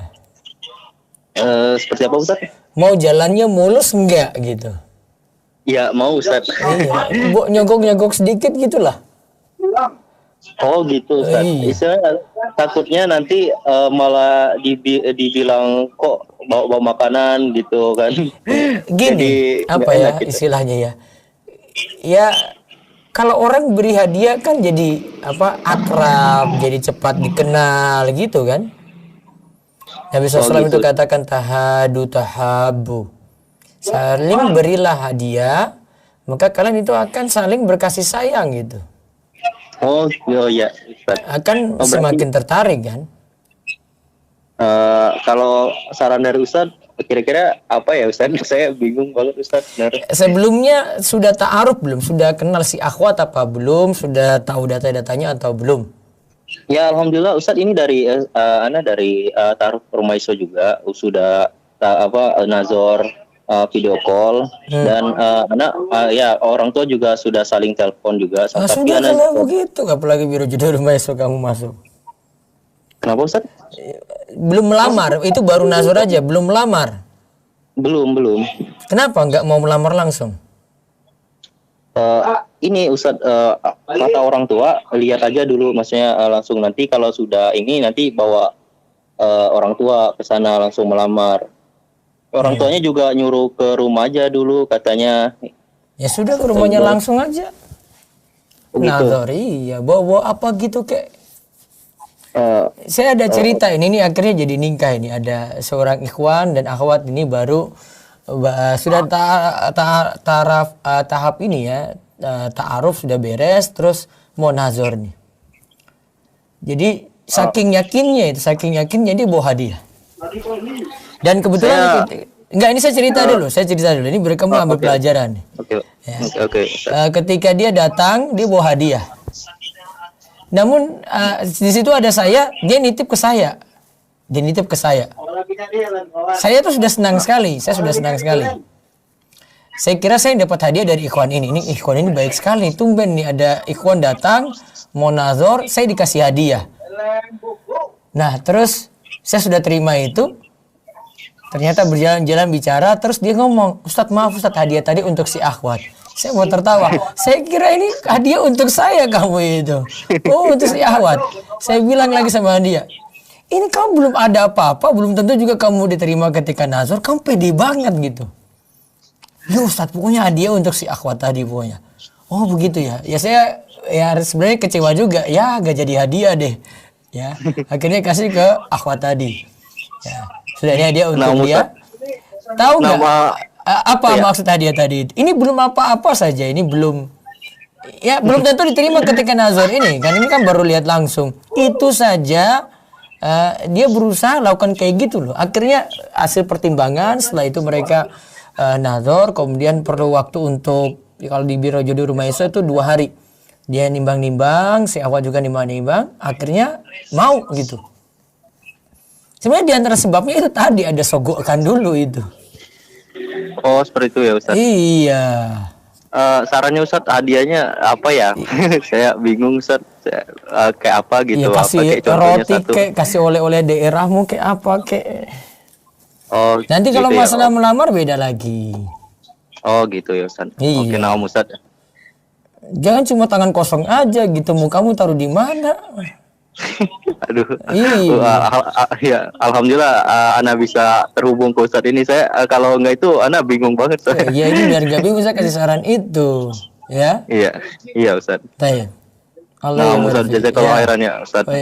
Seperti apa Ustaz? Mau jalannya mulus enggak gitu? Ya mau Ustaz. Iya, nyogok sedikit gitulah. Oh gitu Ustaz. Istilahnya takutnya nanti malah dibilang kok bawa makanan gitu kan. Gini, jadi, apa ya gitu istilahnya ya? Ya kalau orang beri hadiah kan jadi akrab, jadi cepat dikenal gitu kan. Nabi SAW itu katakan tahabu. Saling berilah hadiah, maka kalian itu akan saling berkasih sayang gitu. Oh ya. Akan semakin tertarik kan. Kalau saran dari Ustaz, kira-kira apa ya Ustaz? Saya bingung banget Ustaz. Sebelumnya sudah ta'aruf belum? Sudah kenal si akhwat apa belum? Sudah tahu data-datanya atau belum? Ya alhamdulillah Ustaz, ini dari taruh rumah iso juga sudah nazor video call dan ya orang tua juga sudah saling telepon juga. Sudah kalau begitu, apalagi biro jodoh rumah iso kamu masuk. Kenapa Ustaz? Belum melamar, itu baru nazor aja, belum melamar. Belum. Kenapa nggak mau melamar langsung? Ini Ustadz, kata orang tua lihat aja dulu, maksudnya langsung nanti kalau sudah ini nanti bawa orang tua ke sana langsung melamar. Orang tuanya juga nyuruh ke rumah aja dulu katanya. Ya sudah, ke rumahnya langsung aja. Nazar, iya, bawa apa gitu kayak. Saya ada cerita ini akhirnya jadi nikah ini. Ada seorang ikhwan dan akhwat ini baru sudah tahap ini ya, ta'aruf sudah beres, terus mau nazar nih. Jadi saking yakinnya dia bawa hadiah. Dan kebetulan enggak, ini saya cerita dulu. Ini mereka mau ambil pelajaran. Oke. Ketika dia datang, dia bawa hadiah. Namun di situ ada saya, dia nitip ke saya. Saya tuh sudah senang sekali. Saya kira saya dapat hadiah dari ikhwan ini. Ini ikhwan ini baik sekali. Tumben nih ada ikhwan datang mau nazar, saya dikasih hadiah. Nah, terus saya sudah terima itu. Ternyata berjalan-jalan bicara, terus dia ngomong, Ustadz maaf Ustadz, hadiah tadi untuk si akhwat. Saya mau tertawa. Saya kira ini hadiah untuk saya kamu itu. Oh, untuk si akhwat. Saya bilang lagi sama dia, ini kamu belum ada apa-apa, belum tentu juga kamu diterima ketika nazar, kamu pede banget gitu. Ya Ustadz, pokoknya hadiah untuk si akhwat tadi pokoknya. Oh begitu ya. Ya saya sebenarnya kecewa juga. Ya gak jadi hadiah deh. Ya akhirnya kasih ke akhwat tadi. Ya. Sudah ini hadiah untuk dia. Tahu nggak apa maksud hadiah tadi? Ini belum apa-apa saja. Ini belum tentu diterima ketika nazar ini. Kan ini kan baru lihat langsung. Itu saja dia berusaha lakukan kayak gitu loh. Akhirnya hasil pertimbangan setelah itu mereka nazar. Kemudian perlu waktu untuk kalau di biro jodoh rumah Isa itu 2 hari. Dia nimbang-nimbang, si awal juga nimbang-nimbang. Akhirnya mau gitu. Sebenarnya di antara sebabnya itu tadi ada sogokan dulu itu. Oh seperti itu ya Ustadz. Iya. Sarannya Ustadz hadiahnya apa ya? Saya bingung Ustadz. Kayak apa gitu? Iya, kasih apa, kayak roti, kayak kasih oleh-oleh daerahmu, kayak apa kayak. Oh. Nanti gitu kalau ya. masalah melamar beda lagi. Oh gitu ya Ustadz. Iya. Oke, nah Ustadz. Jangan cuma tangan kosong aja gitu, mukamu taruh di mana? Aduh. Iya. Alhamdulillah Ana bisa terhubung ke Ustadz ini. Saya kalau enggak itu Ana bingung banget. Iya, ini biar gak bingung saya kasih saran itu, ya. Iya Ustadz. Tayyib. Nah, Ustadz jazakallahu khairan ya Ustadz.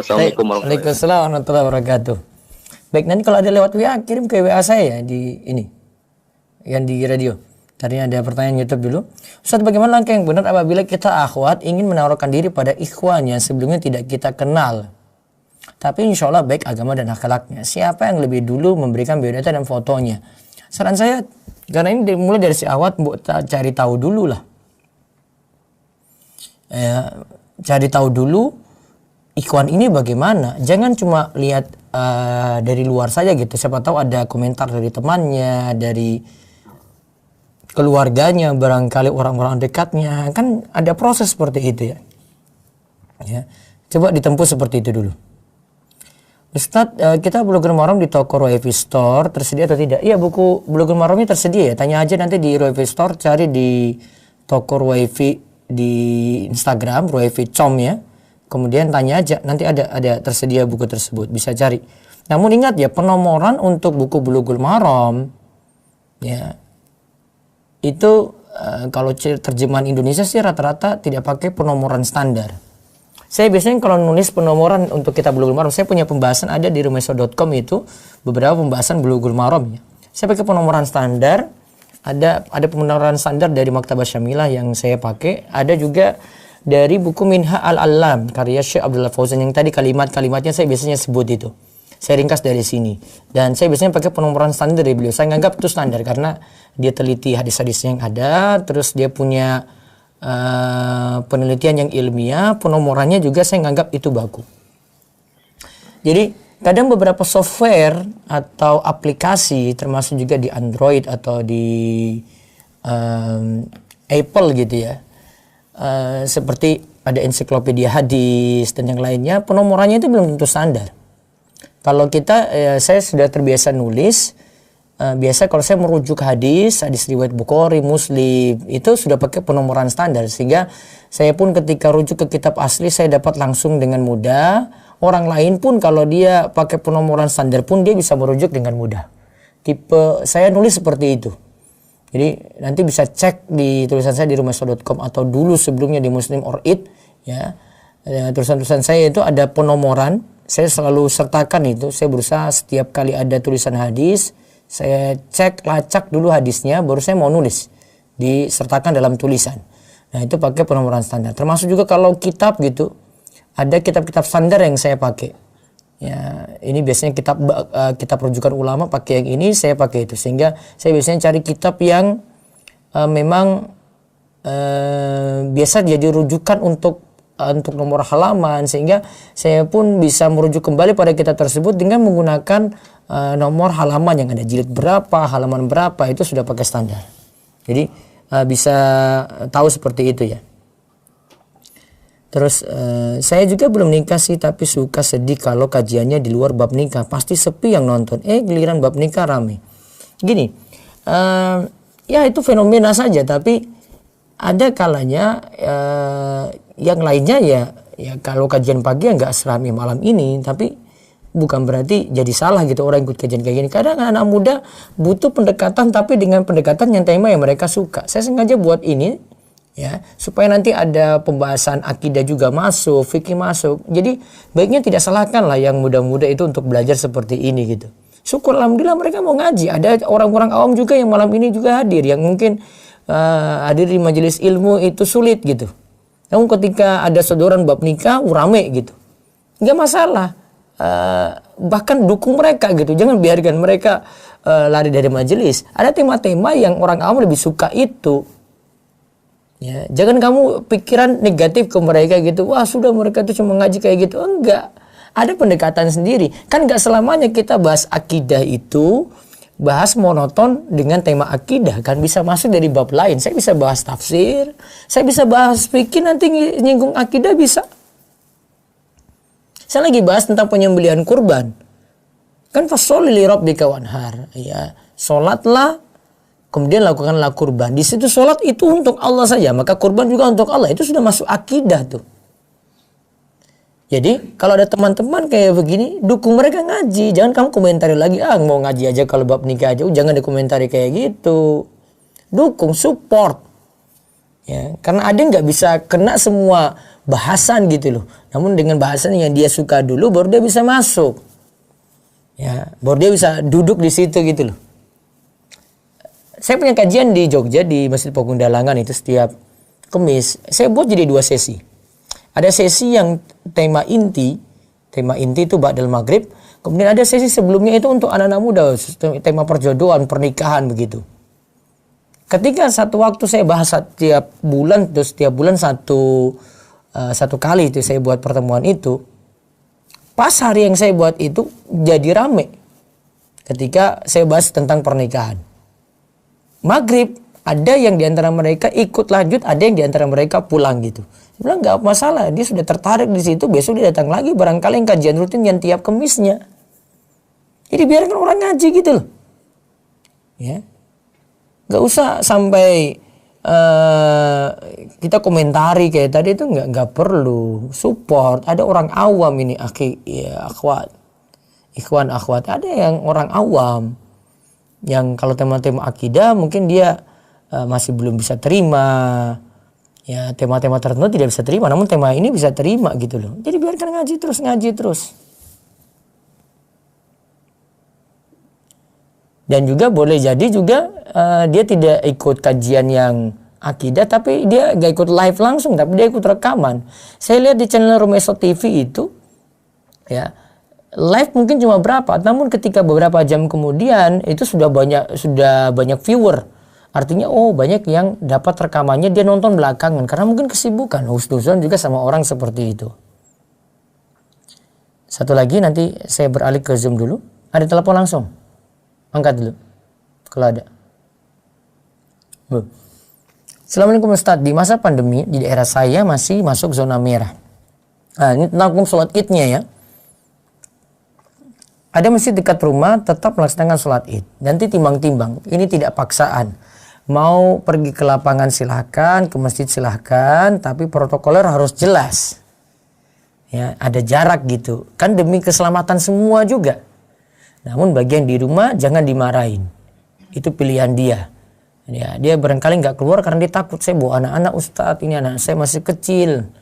Assalamualaikum warahmatullahi wabarakatuh. Baik, nanti kalau ada lewat WA kirim ke WA saya ya di ini. Yang di radio. Tadi ada pertanyaan YouTube dulu. Ustaz, bagaimana langkah yang benar apabila kita akhwat ingin menawarkan diri pada ikhwan yang sebelumnya tidak kita kenal, tapi insya Allah baik agama dan akhlaknya? Siapa yang lebih dulu memberikan biodata dan fotonya? Saran saya, karena ini dimulai dari si akhwat, cari tahu dulu lah. Cari tahu dulu ikhwan ini bagaimana. Jangan cuma lihat dari luar saja gitu. Siapa tahu ada komentar dari temannya, dari keluarganya, barangkali orang-orang dekatnya, kan ada proses seperti itu ya. Coba ditempuh seperti itu dulu. Ustadz, kita Bulughul Maram di toko Ruwafi Store tersedia atau tidak? Iya, buku Bulughul Maramnya tersedia ya. Tanya aja nanti di Ruwafi Store, cari di toko Ruwafi di Instagram Ruwafi.com ya. Kemudian tanya aja, nanti ada tersedia buku tersebut, bisa cari. Namun ingat ya, penomoran untuk buku Bulughul Maram ya itu kalau terjemahan Indonesia sih rata-rata tidak pakai penomoran standar. Saya biasanya kalau nulis penomoran untuk kitab Bulughul Maram, saya punya pembahasan ada di rumaiso.com itu beberapa pembahasan Bulughul Maram ya. Saya pakai penomoran standar, ada penomoran standar dari Maktabah Syamilah yang saya pakai, ada juga dari buku Minha Al-Allam karya Syekh Abdullah Fauzan yang tadi kalimat-kalimatnya saya biasanya sebut itu. Saya ringkas dari sini. Dan saya biasanya pakai penomoran standar dari beliau. Saya nganggap itu standar karena dia teliti hadis-hadisnya yang ada. Terus dia punya penelitian yang ilmiah. Penomorannya juga saya nganggap itu bagus. Jadi kadang beberapa software atau aplikasi termasuk juga di Android atau di Apple gitu ya. Seperti ada ensiklopedia hadis dan yang lainnya. Penomorannya itu belum tentu standar. Kalau kita, saya sudah terbiasa nulis, biasa kalau saya merujuk hadis riwayat Bukhari, Muslim, itu sudah pakai penomoran standar. Sehingga saya pun ketika rujuk ke kitab asli, saya dapat langsung dengan mudah. Orang lain pun kalau dia pakai penomoran standar pun dia bisa merujuk dengan mudah. Tipe saya nulis seperti itu. Jadi nanti bisa cek di tulisan saya di rumaiso.com atau dulu sebelumnya di Muslim or It. Ya. Tulisan-tulisan saya itu ada penomoran. Saya selalu sertakan itu. Saya berusaha setiap kali ada tulisan hadis, Saya cek, lacak dulu hadisnya, baru saya mau nulis, disertakan dalam tulisan. Nah itu pakai penomoran standar. Termasuk juga kalau kitab gitu, ada kitab-kitab standar yang saya pakai. Ya, ini biasanya kitab rujukan ulama pakai yang ini, saya pakai itu. Sehingga saya biasanya cari kitab yang memang biasa jadi rujukan untuk nomor halaman, sehingga saya pun bisa merujuk kembali pada kitab tersebut dengan menggunakan nomor halaman yang ada, jilid berapa, halaman berapa, itu sudah pakai standar. Jadi bisa tahu seperti itu ya. Terus saya juga belum nikah sih, tapi suka sedih kalau kajiannya di luar bab nikah, pasti sepi yang nonton. Giliran bab nikah rame. Gini, ya itu fenomena saja, tapi ada kalanya yang lainnya ya kalau kajian pagi nggak serami malam ini, tapi bukan berarti jadi salah gitu orang ikut kajian kayak gini. Kadang anak muda butuh pendekatan, tapi dengan pendekatan yang tema yang mereka suka. Saya sengaja buat ini ya supaya nanti ada pembahasan akidah juga masuk, fikih masuk. Jadi baiknya tidak salahkan lah yang muda-muda itu untuk belajar seperti ini gitu. Syukur alhamdulillah mereka mau ngaji. Ada orang-orang awam juga yang malam ini juga hadir, yang mungkin hadir di majelis ilmu itu sulit gitu. Namun ketika ada sodoran bab nikah, rame gitu, nggak masalah. Bahkan dukung mereka gitu. Jangan biarkan mereka lari dari majelis. Ada tema-tema yang orang awam lebih suka itu. Ya, jangan kamu pikiran negatif ke mereka gitu. Wah sudah mereka tuh cuma ngaji kayak gitu. Enggak. Ada pendekatan sendiri. Kan nggak selamanya kita bahas akidah itu bahas monoton dengan tema akidah, kan bisa masuk dari bab lain. Saya bisa bahas tafsir, saya bisa bahas fikih, nanti nyinggung akidah bisa. Saya lagi bahas tentang penyembelihan kurban. Kan fasholli li rabbika wanhar, ya. Salatlah kemudian lakukanlah kurban. Di situ salat itu untuk Allah saja, maka kurban juga untuk Allah. Itu sudah masuk akidah tuh. Jadi kalau ada teman-teman kayak begini, dukung mereka ngaji. Jangan kamu komentari lagi, mau ngaji aja kalau bab nikah aja. Jangan dikomentari kayak gitu. Dukung, support. Ya, karena ada yang nggak bisa kena semua bahasan gitu loh. Namun dengan bahasan yang dia suka dulu, baru dia bisa masuk. Ya, baru dia bisa duduk di situ gitu loh. Saya punya kajian di Jogja di Masjid Pakundalangan itu setiap Kamis. Saya buat jadi 2 sesi. Ada sesi yang tema inti itu ba'dal maghrib. Kemudian ada sesi sebelumnya itu untuk anak-anak muda, tema perjodohan, pernikahan begitu. Ketika satu waktu saya bahas setiap bulan, terus setiap bulan satu kali itu saya buat pertemuan itu. Pas hari yang saya buat itu jadi rame. Ketika saya bahas tentang pernikahan. Maghrib ada yang diantara mereka ikut lanjut, ada yang diantara mereka pulang gitu. Dia bilang nggak masalah, dia sudah tertarik di situ, besok dia datang lagi, barangkali yang kajian rutin yang tiap Kemisnya. Jadi biarkan orang ngaji gitu loh. Ya, nggak usah sampai kita komentari kayak tadi itu nggak perlu. Support. Ada orang awam ini, ikhwan akhwat, ada yang orang awam yang kalau tema-tema akidah mungkin dia masih belum bisa terima. Ya, tema-tema tertentu tidak bisa terima, namun tema ini bisa terima gitu loh. Jadi biarkan ngaji terus. Dan juga boleh jadi juga dia tidak ikut kajian yang akidah, tapi dia gak ikut live langsung, tapi dia ikut rekaman. Saya lihat di channel Rumeso TV itu, ya live mungkin cuma berapa, namun ketika beberapa jam kemudian itu sudah banyak viewer. Artinya banyak yang dapat rekamannya, dia nonton belakangan karena mungkin kesibukan. Husnuzon juga sama orang seperti itu. Satu lagi nanti saya beralih ke Zoom dulu. Ada telepon langsung. Angkat dulu kalau ada. Assalamualaikum Ustadz. Di masa pandemi di daerah saya masih masuk zona merah. Nah, ini tentang hukum sholat idnya ya. Ada masjid dekat rumah tetap melaksanakan sholat id. Nanti timbang-timbang. Ini tidak paksaan. Mau pergi ke lapangan silahkan, ke masjid silahkan, tapi protokoler harus jelas. Ya, ada jarak gitu. Kan demi keselamatan semua juga. Namun bagian di rumah jangan dimarahin. Itu pilihan dia. Ya, dia barangkali nggak keluar karena dia takut, saya bawa anak-anak Ustadz, ini anak saya masih kecil.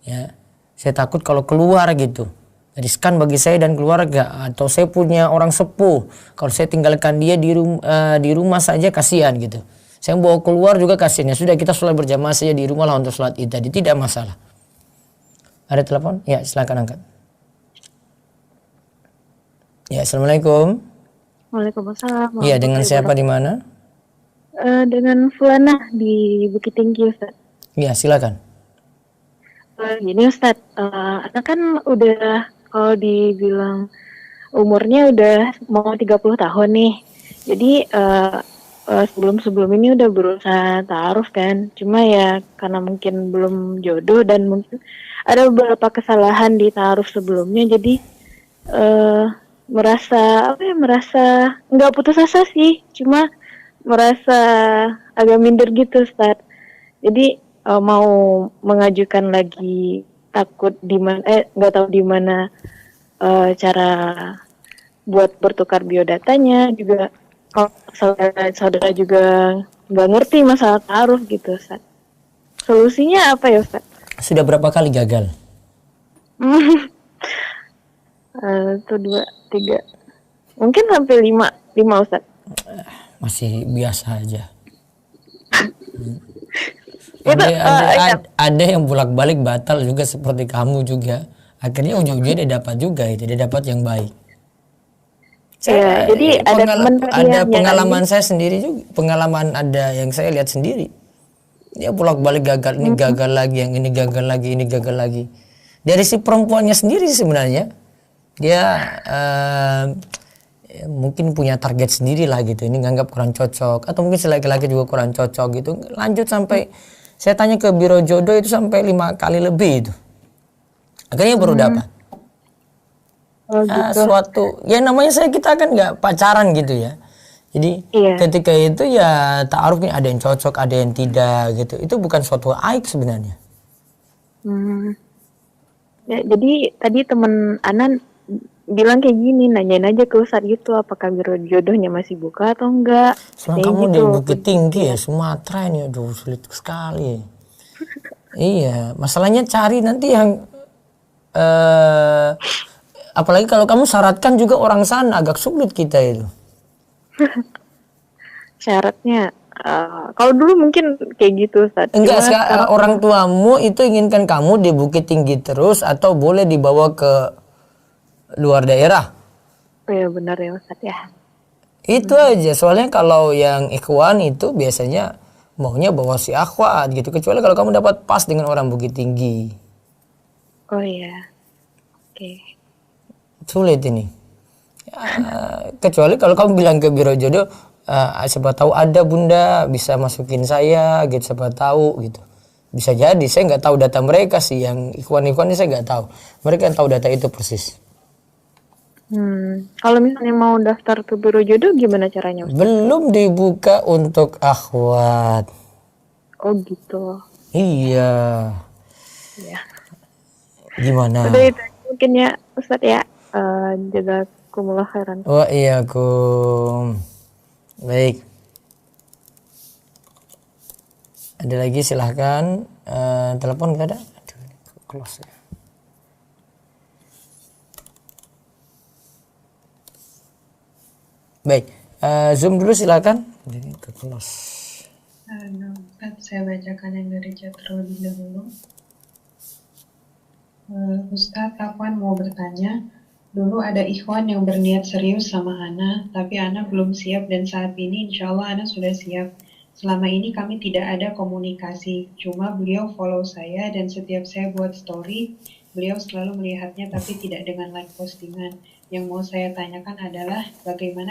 Ya, saya takut kalau keluar gitu. riskan bagi saya dan keluarga, atau saya punya orang sepuh, kalau saya tinggalkan dia di rumah saja kasihan gitu. Saya bawa keluar juga kasihan. Ya sudah, kita sholat berjamaah saja di rumah lah untuk sholat id tadi, tidak masalah. Ada telepon? Ya, silakan angkat. Ya, assalamualaikum. Waalaikumsalam. Iya, dengan siapa di mana? Dengan Fulana di Bukit Tinggi, Ustaz. Iya, silakan. Gini Ustaz, anak kan udah, kalau dibilang umurnya udah mau 30 tahun nih. Jadi sebelum ini udah berusaha ta'aruf kan. Cuma ya karena mungkin belum jodoh dan mungkin ada beberapa kesalahan di ta'aruf sebelumnya. Jadi merasa nggak putus asa sih. Cuma merasa agak minder gitu Ustaz. Jadi mau mengajukan lagi, takut nggak tahu di mana cara buat bertukar biodatanya juga. Kalau saudara juga nggak ngerti masalah ta'aruf gitu Ustaz. Solusinya apa ya Ustaz? Sudah berapa kali gagal? Itu 2, 3, mungkin sampai 5 Ustaz. Masih biasa aja. Ada yang bolak-balik batal juga seperti kamu juga. Akhirnya ujung-ujungnya dia dapat juga itu, dia dapat yang baik. Jadi ada pengalaman saya sendiri juga, pengalaman ada yang saya lihat sendiri. Dia bolak-balik gagal, ini gagal lagi, yang ini gagal lagi, ini gagal lagi. Dari si perempuannya sendiri sebenarnya, dia mungkin punya target sendiri lah gitu. Ini nganggap kurang cocok, atau mungkin si laki-laki juga kurang cocok gitu. Lanjut sampai saya tanya ke biro jodoh itu sampai 5 kali lebih itu. Akhirnya baru dapat. Suatu ya namanya kita kan nggak pacaran gitu ya. Jadi ketika itu ya ta'arufnya ada yang cocok, ada yang tidak gitu. Itu bukan suatu aib sebenarnya. Ya, jadi tadi teman Anan bilang kayak gini, nanyain aja ke Ustadz gitu, apakah biro jodohnya masih buka atau enggak. Selama kamu gitu. Di Bukit Tinggi ya, Sumatera ini, aduh sulit sekali. Iya, masalahnya cari nanti yang apalagi kalau kamu syaratkan juga orang sana, agak sulit kita itu. Syaratnya kalau dulu mungkin kayak gitu Ustaz. Enggak, sekarang orang tuamu itu inginkan kamu di Bukit Tinggi terus atau boleh dibawa ke luar daerah? Oh ya benar ya Ustaz ya. Itu aja, soalnya kalau yang ikhwan itu biasanya maunya bawa si akhwat gitu, kecuali kalau kamu dapat pas dengan orang Bukit Tinggi. Oh iya. Oke. Sulit ini. Kecuali kalau kamu bilang ke biro jodoh, siapa tahu ada bunda bisa masukin saya gitu, siapa tahu gitu. Bisa jadi, saya nggak tahu data mereka sih, yang ikhwan-ikhwan ini saya nggak tahu. Mereka yang tahu data itu persis. Kalau misalnya mau daftar ke biro jodoh gimana caranya Ustaz? Belum dibuka untuk akhwat. Oh gitu. Iya. Iya. Gimana? Udah itu mungkin ya Ustaz ya. Jazakumullah khairan. Waalaikumsalam. Baik. Ada lagi silahkan. Telepon nggak ada? Aduh, ini close ya. Baik, Zoom dulu silakan. Jadi ke close. Saya bacakan yang dari chat terlebih dahulu. Ustadz, Afwan mau bertanya. Dulu ada ikhwan yang berniat serius sama Ana, tapi Ana belum siap dan saat ini insya Allah Ana sudah siap. Selama ini kami tidak ada komunikasi, cuma beliau follow saya dan setiap saya buat story, beliau selalu melihatnya tapi tidak dengan like postingan. Yang mau saya tanyakan adalah bagaimana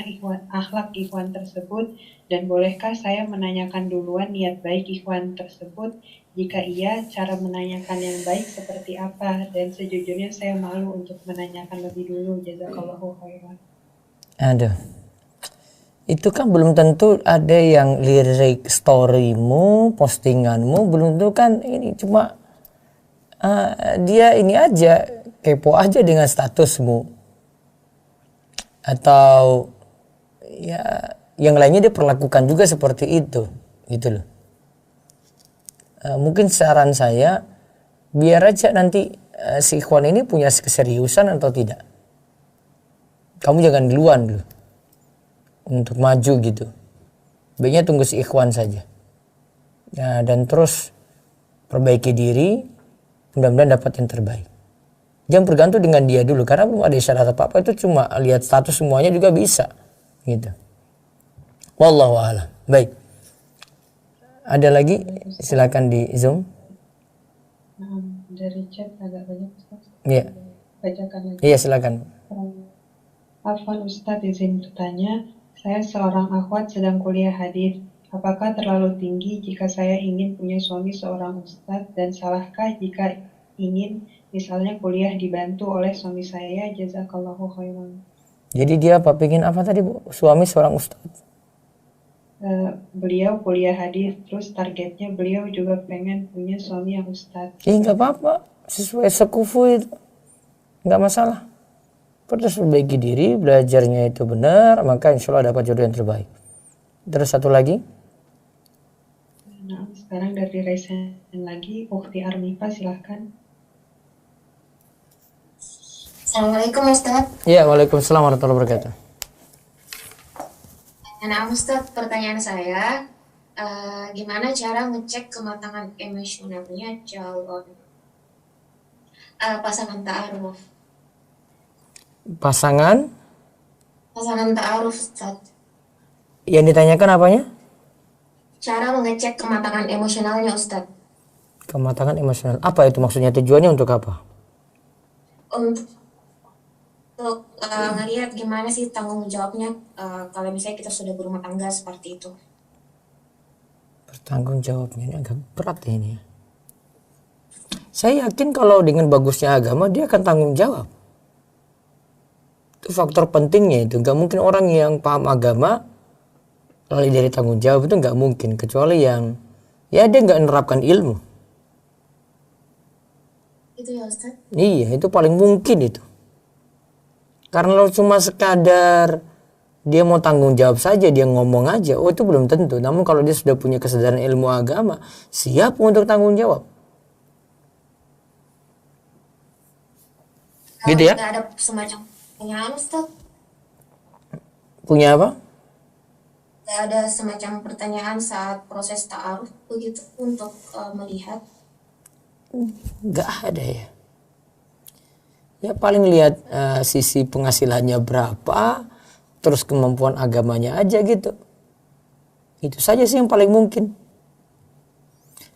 akhlak ikhwan tersebut dan bolehkah saya menanyakan duluan niat baik ikhwan tersebut? Jika iya, cara menanyakan yang baik seperti apa? Dan sejujurnya saya malu untuk menanyakan lebih dulu. Jazakallahu khairan. Aduh, itu kan belum tentu ada yang lirik storymu, postinganmu, belum tentu kan ini cuma dia ini aja, kepo aja dengan statusmu. Atau ya yang lainnya dia perlakukan juga seperti itu, gitu loh. Mungkin saran saya biar aja nanti si ikhwan ini punya keseriusan atau tidak. Kamu jangan duluan dulu untuk maju gitu. Baiknya tunggu si ikhwan saja. Ya, dan terus perbaiki diri, mudah-mudahan dapat yang terbaik. Jangan bergantung dengan dia dulu karena belum ada isyarat apa-apa, itu cuma lihat status semuanya juga bisa gitu. Wallahu a'lam. Baik. Ada lagi? Silakan di Zoom. Dari chat agak banyak Ustaz. Iya. Bacakan lagi. Iya, silakan. Afwan Ustadz, izin bertanya, saya seorang akhwat sedang kuliah hadis. Apakah terlalu tinggi jika saya ingin punya suami seorang ustadz, dan salahkah jika ingin misalnya kuliah dibantu oleh suami saya? Jazakallahu khairan. Jadi dia apa pingin apa tadi Bu? Suami seorang ustadz. Beliau kuliah hadis, terus targetnya beliau juga pengen punya suami yang ustadz. Nggak apa-apa, sesuai sekufu itu, nggak masalah. Terus perbaiki diri, belajarnya itu benar, maka insya Allah dapat jodoh yang terbaik. Terus satu lagi. Nah, sekarang dari Resen lagi, Ukti Armifa silahkan. Assalamualaikum Ustaz. Iya, waalaikumsalam warahmatullahi wabarakatuh. Nah Ustaz, pertanyaan saya, gimana cara ngecek kematangan emosionalnya calon pasangan ta'aruf? Pasangan ta'aruf Ustaz. yang ditanyakan apanya? Cara mengecek kematangan emosionalnya Ustaz. Kematangan emosional. Apa itu maksudnya? Tujuannya untuk apa? Untuk ngelihat gimana sih tanggung jawabnya kalau misalnya kita sudah berumah tangga seperti itu. Bertanggung jawabnya ini agak berat ya ini. Saya yakin kalau dengan bagusnya agama dia akan tanggung jawab. Itu faktor pentingnya itu. Gak mungkin orang yang paham agama lalai dari tanggung jawab, itu gak mungkin. Kecuali yang ya dia gak menerapkan ilmu. Itu ya Ustaz? Iya, itu paling mungkin itu. Karena kalau cuma sekadar dia mau tanggung jawab saja, dia ngomong aja, oh itu belum tentu. Namun kalau dia sudah punya kesadaran ilmu agama, siap untuk tanggung jawab. Gitu ya? Nggak ada semacam pertanyaan Ustaz? Punya apa? Nggak ada semacam pertanyaan saat proses ta'aruf begitu untuk melihat? Nggak ada ya. Ya paling lihat sisi penghasilannya berapa, terus kemampuan agamanya aja gitu. Itu saja sih yang paling mungkin.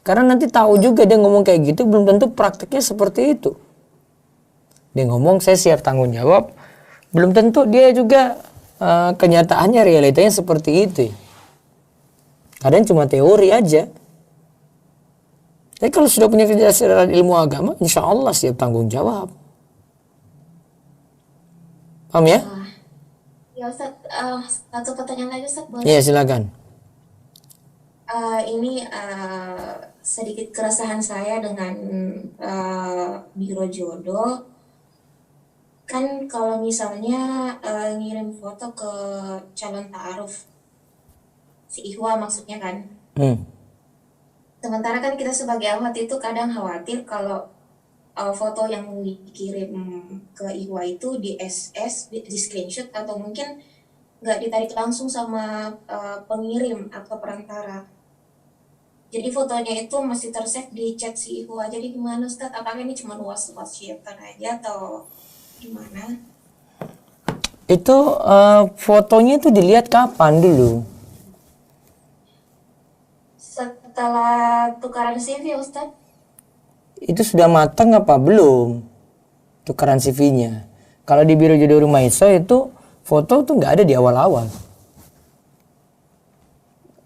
Karena nanti tahu juga dia ngomong kayak gitu, belum tentu prakteknya seperti itu. Dia ngomong saya siap tanggung jawab, belum tentu dia juga kenyataannya realitanya seperti itu. Kadang cuma teori aja. Tapi kalau sudah punya kejelasan ilmu agama, insya Allah siap tanggung jawab. Paham ya? Ya Ustaz, satu pertanyaan lagi Ustaz, boleh? Iya silakan. Ini sedikit keresahan saya dengan Biro Jodoh. Kan kalau misalnya ngirim foto ke calon ta'aruf, si Ihwa maksudnya kan. Sementara kan kita sebagai ahwat itu kadang khawatir kalau foto yang dikirim ke Ihwa itu di SS, di screenshot, atau mungkin nggak ditarik langsung sama pengirim atau perantara. Jadi fotonya itu masih tersave di chat si Ihwa. Jadi gimana Ustaz? Apakah ini cuma was-was syaitan aja atau gimana? Itu fotonya itu dilihat kapan dulu? Setelah tukaran CV Ustaz. Itu sudah matang apa belum tukaran CV-nya? Kalau di Biro Jodoh Rumah Iso itu foto tuh nggak ada di awal-awal.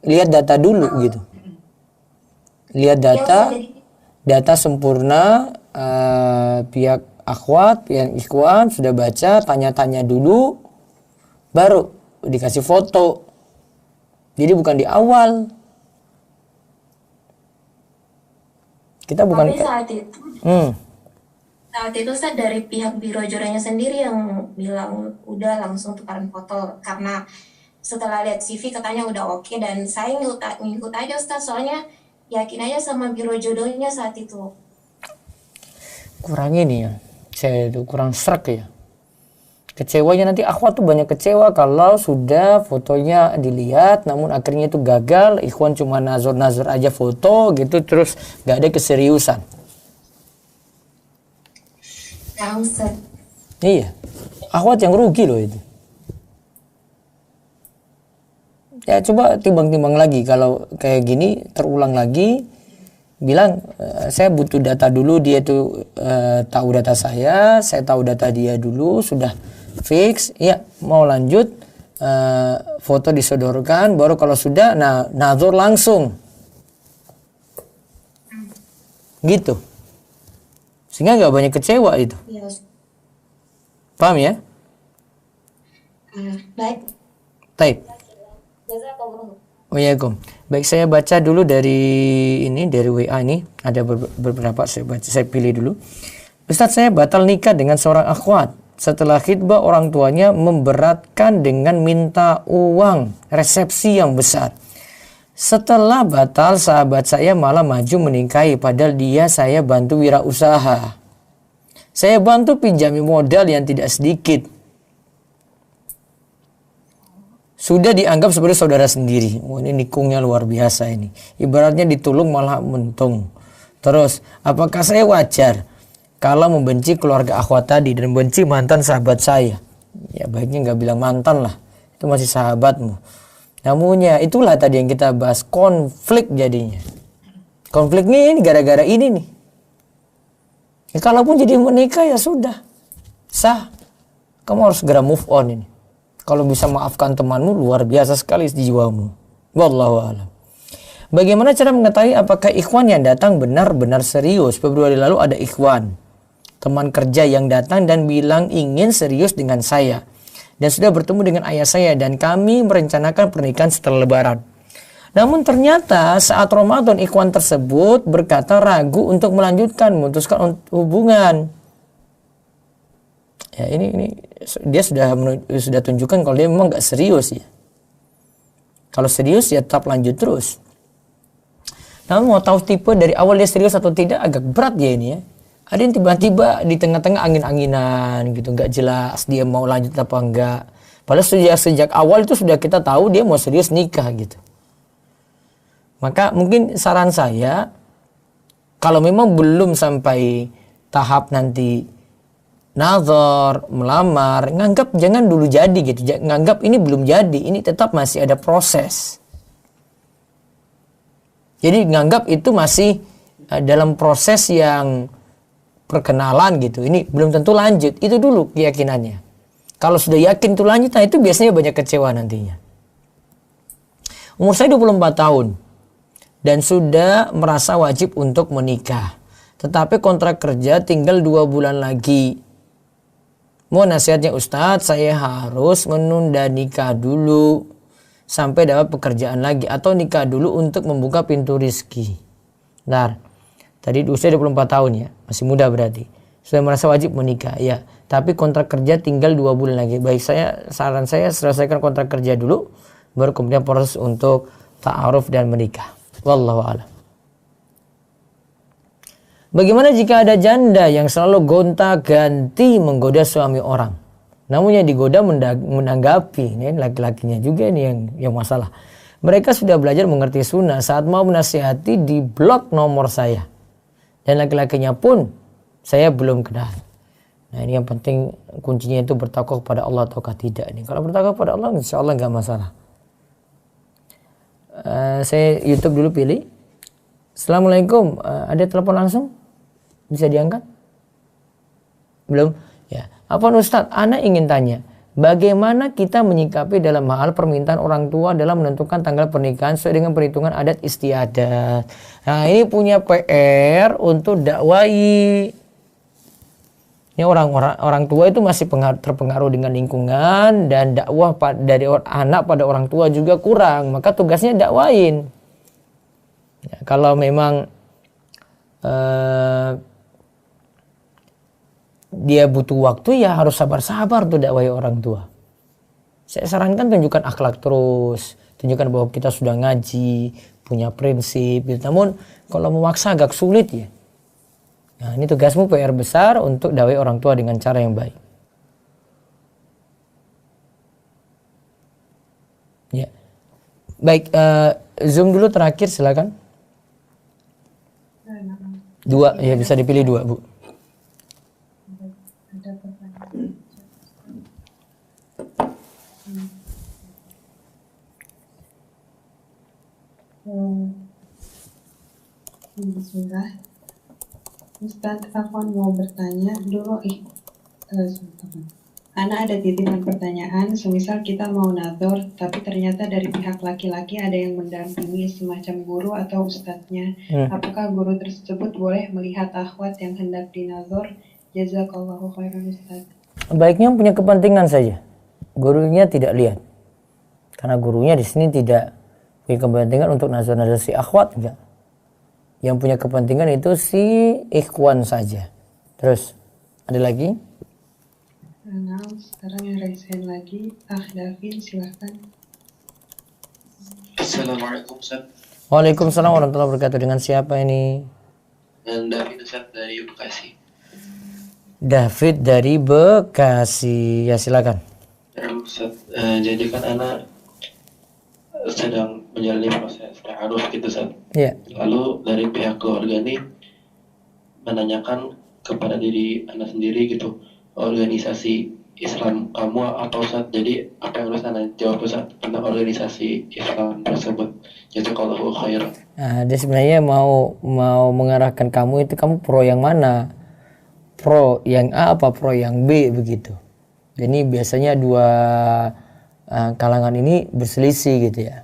Lihat data dulu gitu. Lihat data sempurna, pihak akhwat, pihak ikhwan sudah baca, tanya-tanya dulu, baru dikasih foto. Jadi bukan di awal. Kita bukan. Tapi saat itu Ustaz, dari pihak Biro Jodohnya sendiri yang bilang udah langsung tukaran foto, karena setelah lihat CV katanya udah oke, dan saya ngikut aja Ustaz, soalnya yakin aja sama Biro Jodohnya saat itu. kurang ini ya, saya itu kurang serak ya. Kecewanya nanti akhwat tuh banyak kecewa kalau sudah fotonya dilihat namun akhirnya itu gagal, ikhwan cuma nazar-nazar aja foto gitu terus gak ada keseriusan. Nah, Ustaz. Iya, akhwat yang rugi loh itu. Ya coba timbang-timbang lagi kalau kayak gini terulang lagi, bilang saya butuh data dulu, dia tuh tahu data saya tahu data dia dulu, sudah fix, ya mau lanjut foto disodorkan, baru kalau sudah nazar langsung gitu, sehingga nggak banyak kecewa itu. Ya, Ustaz. Paham ya? Baik. Taib. Jazakallah. Waalaikumsalam. Baik, saya baca dulu dari WA ini, ada beberapa saya pilih dulu. Ustadz, saya batal nikah dengan seorang akhwat. Setelah khitbah orang tuanya memberatkan dengan minta uang resepsi yang besar. Setelah batal, sahabat saya malah maju menikahi padahal dia saya bantu wirausaha. Saya bantu pinjami modal yang tidak sedikit. Sudah dianggap sebagai saudara sendiri. Ini nikungnya luar biasa ini. Ibaratnya ditulung malah mentung. Terus, apakah saya wajar kalau membenci keluarga akhwat tadi dan benci mantan sahabat saya? Ya baiknya nggak bilang mantan lah. Itu masih sahabatmu. Namunnya itulah tadi yang kita bahas, konflik jadinya. Konfliknya ini gara-gara ini nih. Ya, kalaupun jadi menikah ya sudah. Sah. Kamu harus segera move on ini. Kalau bisa maafkan temanmu, luar biasa sekali jiwamu. Wallahu a'lam. Bagaimana cara mengetahui apakah ikhwan yang datang benar-benar serius? Beberapa hari lalu ada ikhwan, teman kerja yang datang dan bilang ingin serius dengan saya. Dan sudah bertemu dengan ayah saya dan kami merencanakan pernikahan setelah lebaran. Namun ternyata saat Ramadan ikhwan tersebut berkata ragu untuk memutuskan hubungan. Ya ini dia sudah tunjukkan kalau dia memang nggak serius ya. Kalau serius ya tetap lanjut terus. Namun mau tahu tipe dari awal dia serius atau tidak agak berat ya ini ya. Ada yang tiba-tiba di tengah-tengah angin-anginan gitu, nggak jelas dia mau lanjut apa enggak. Padahal sejak awal itu sudah kita tahu dia mau serius nikah gitu. Maka mungkin saran saya, kalau memang belum sampai tahap nanti nazar, melamar, jangan dulu jadi gitu. Nganggap ini belum jadi, ini tetap masih ada proses. Jadi nganggap itu masih dalam proses yang perkenalan gitu. Ini belum tentu lanjut, itu dulu keyakinannya. Kalau sudah yakin itu lanjut, nah itu biasanya banyak kecewa nantinya. Umur saya 24 tahun. Dan sudah merasa wajib untuk menikah. Tetapi kontrak kerja tinggal 2 bulan lagi. Mohon nasihatnya Ustadz, saya harus menunda nikah dulu sampai dapat pekerjaan lagi. Atau nikah dulu untuk membuka pintu rizki. Nah, tadi usia 24 tahun ya, masih muda berarti. Sudah merasa wajib menikah, ya. Tapi kontrak kerja tinggal 2 bulan lagi. Baik, saran saya selesaikan kontrak kerja dulu, baru kemudian proses untuk ta'aruf dan menikah. Wallahu a'lam. Bagaimana jika ada janda yang selalu gonta-ganti menggoda suami orang? Namun yang digoda menanggapi, ini laki-lakinya juga ini yang masalah. Mereka sudah belajar mengerti sunnah, saat mau menasihati di blok nomor saya. Dan laki-lakinya pun saya belum kenal. Nah ini yang penting kuncinya itu bertakwa kepada Allah ataukah tidak. Ini kalau bertakwa kepada Allah insya Allah nggak masalah. Saya YouTube dulu pilih. Assalamualaikum, ada telepon langsung? Bisa diangkat? Belum? Ya. Apa Ustadz? Ana ingin tanya, bagaimana kita menyikapi dalam hal permintaan orang tua dalam menentukan tanggal pernikahan sesuai dengan perhitungan adat istiadat? Nah ini punya PR untuk dakwai. Ini orang tua itu masih terpengaruh dengan lingkungan dan dakwah dari anak pada orang tua juga kurang, maka tugasnya dakwain. Ya, kalau memang dia butuh waktu ya harus sabar-sabar tuh dakwai orang tua. Saya sarankan tunjukkan akhlak terus, tunjukkan bahwa kita sudah ngaji, punya prinsip. Gitu. Namun kalau memaksa agak sulit ya. Nah, ini tugasmu PR besar untuk dawai orang tua dengan cara yang baik. Ya. Baik, Zoom dulu terakhir silakan. Dua, ya bisa dipilih dua, Bu. Ada pertanyaan. Bismillah. Ustadz, aku mau bertanya dulu. Ana ada titipan pertanyaan, semisal kita mau nador, tapi ternyata dari pihak laki-laki ada yang mendampingi semacam guru atau ustadznya. Apakah guru tersebut boleh melihat akhwat yang hendak dinador? Jazakallahu khairan Ustadz. Baiknya punya kepentingan saja. Gurunya tidak lihat. Karena gurunya di sini tidak punya kepentingan untuk nazar-nazar si akhwat, enggak. Yang punya kepentingan itu si ikhwan saja. Terus, ada lagi? Nah, sekarang yang raise hand lagi, Davin silahkan. Assalamualaikum Ustaz. Waalaikumsalam warahmatullahi wabarakatuh. Dengan siapa ini? David Ustaz dari Bekasi. David dari Bekasi. Ya silakan. Ya Ustaz, jadi kan anak sedang menjalani proses ta'aruf gitu Ustaz. Ya. Lalu dari pihak keluarga ini menanyakan kepada diri anak sendiri gitu, organisasi Islam kamu apa Ustaz? Jadi apa yang harus anak jawab Ustaz tentang organisasi Islam tersebut? Jazakallahu khairan. Nah, dia sebenarnya mau mengarahkan kamu itu kamu pro yang mana? Pro yang A apa pro yang B begitu. Jadi biasanya dua kalangan ini berselisih gitu ya.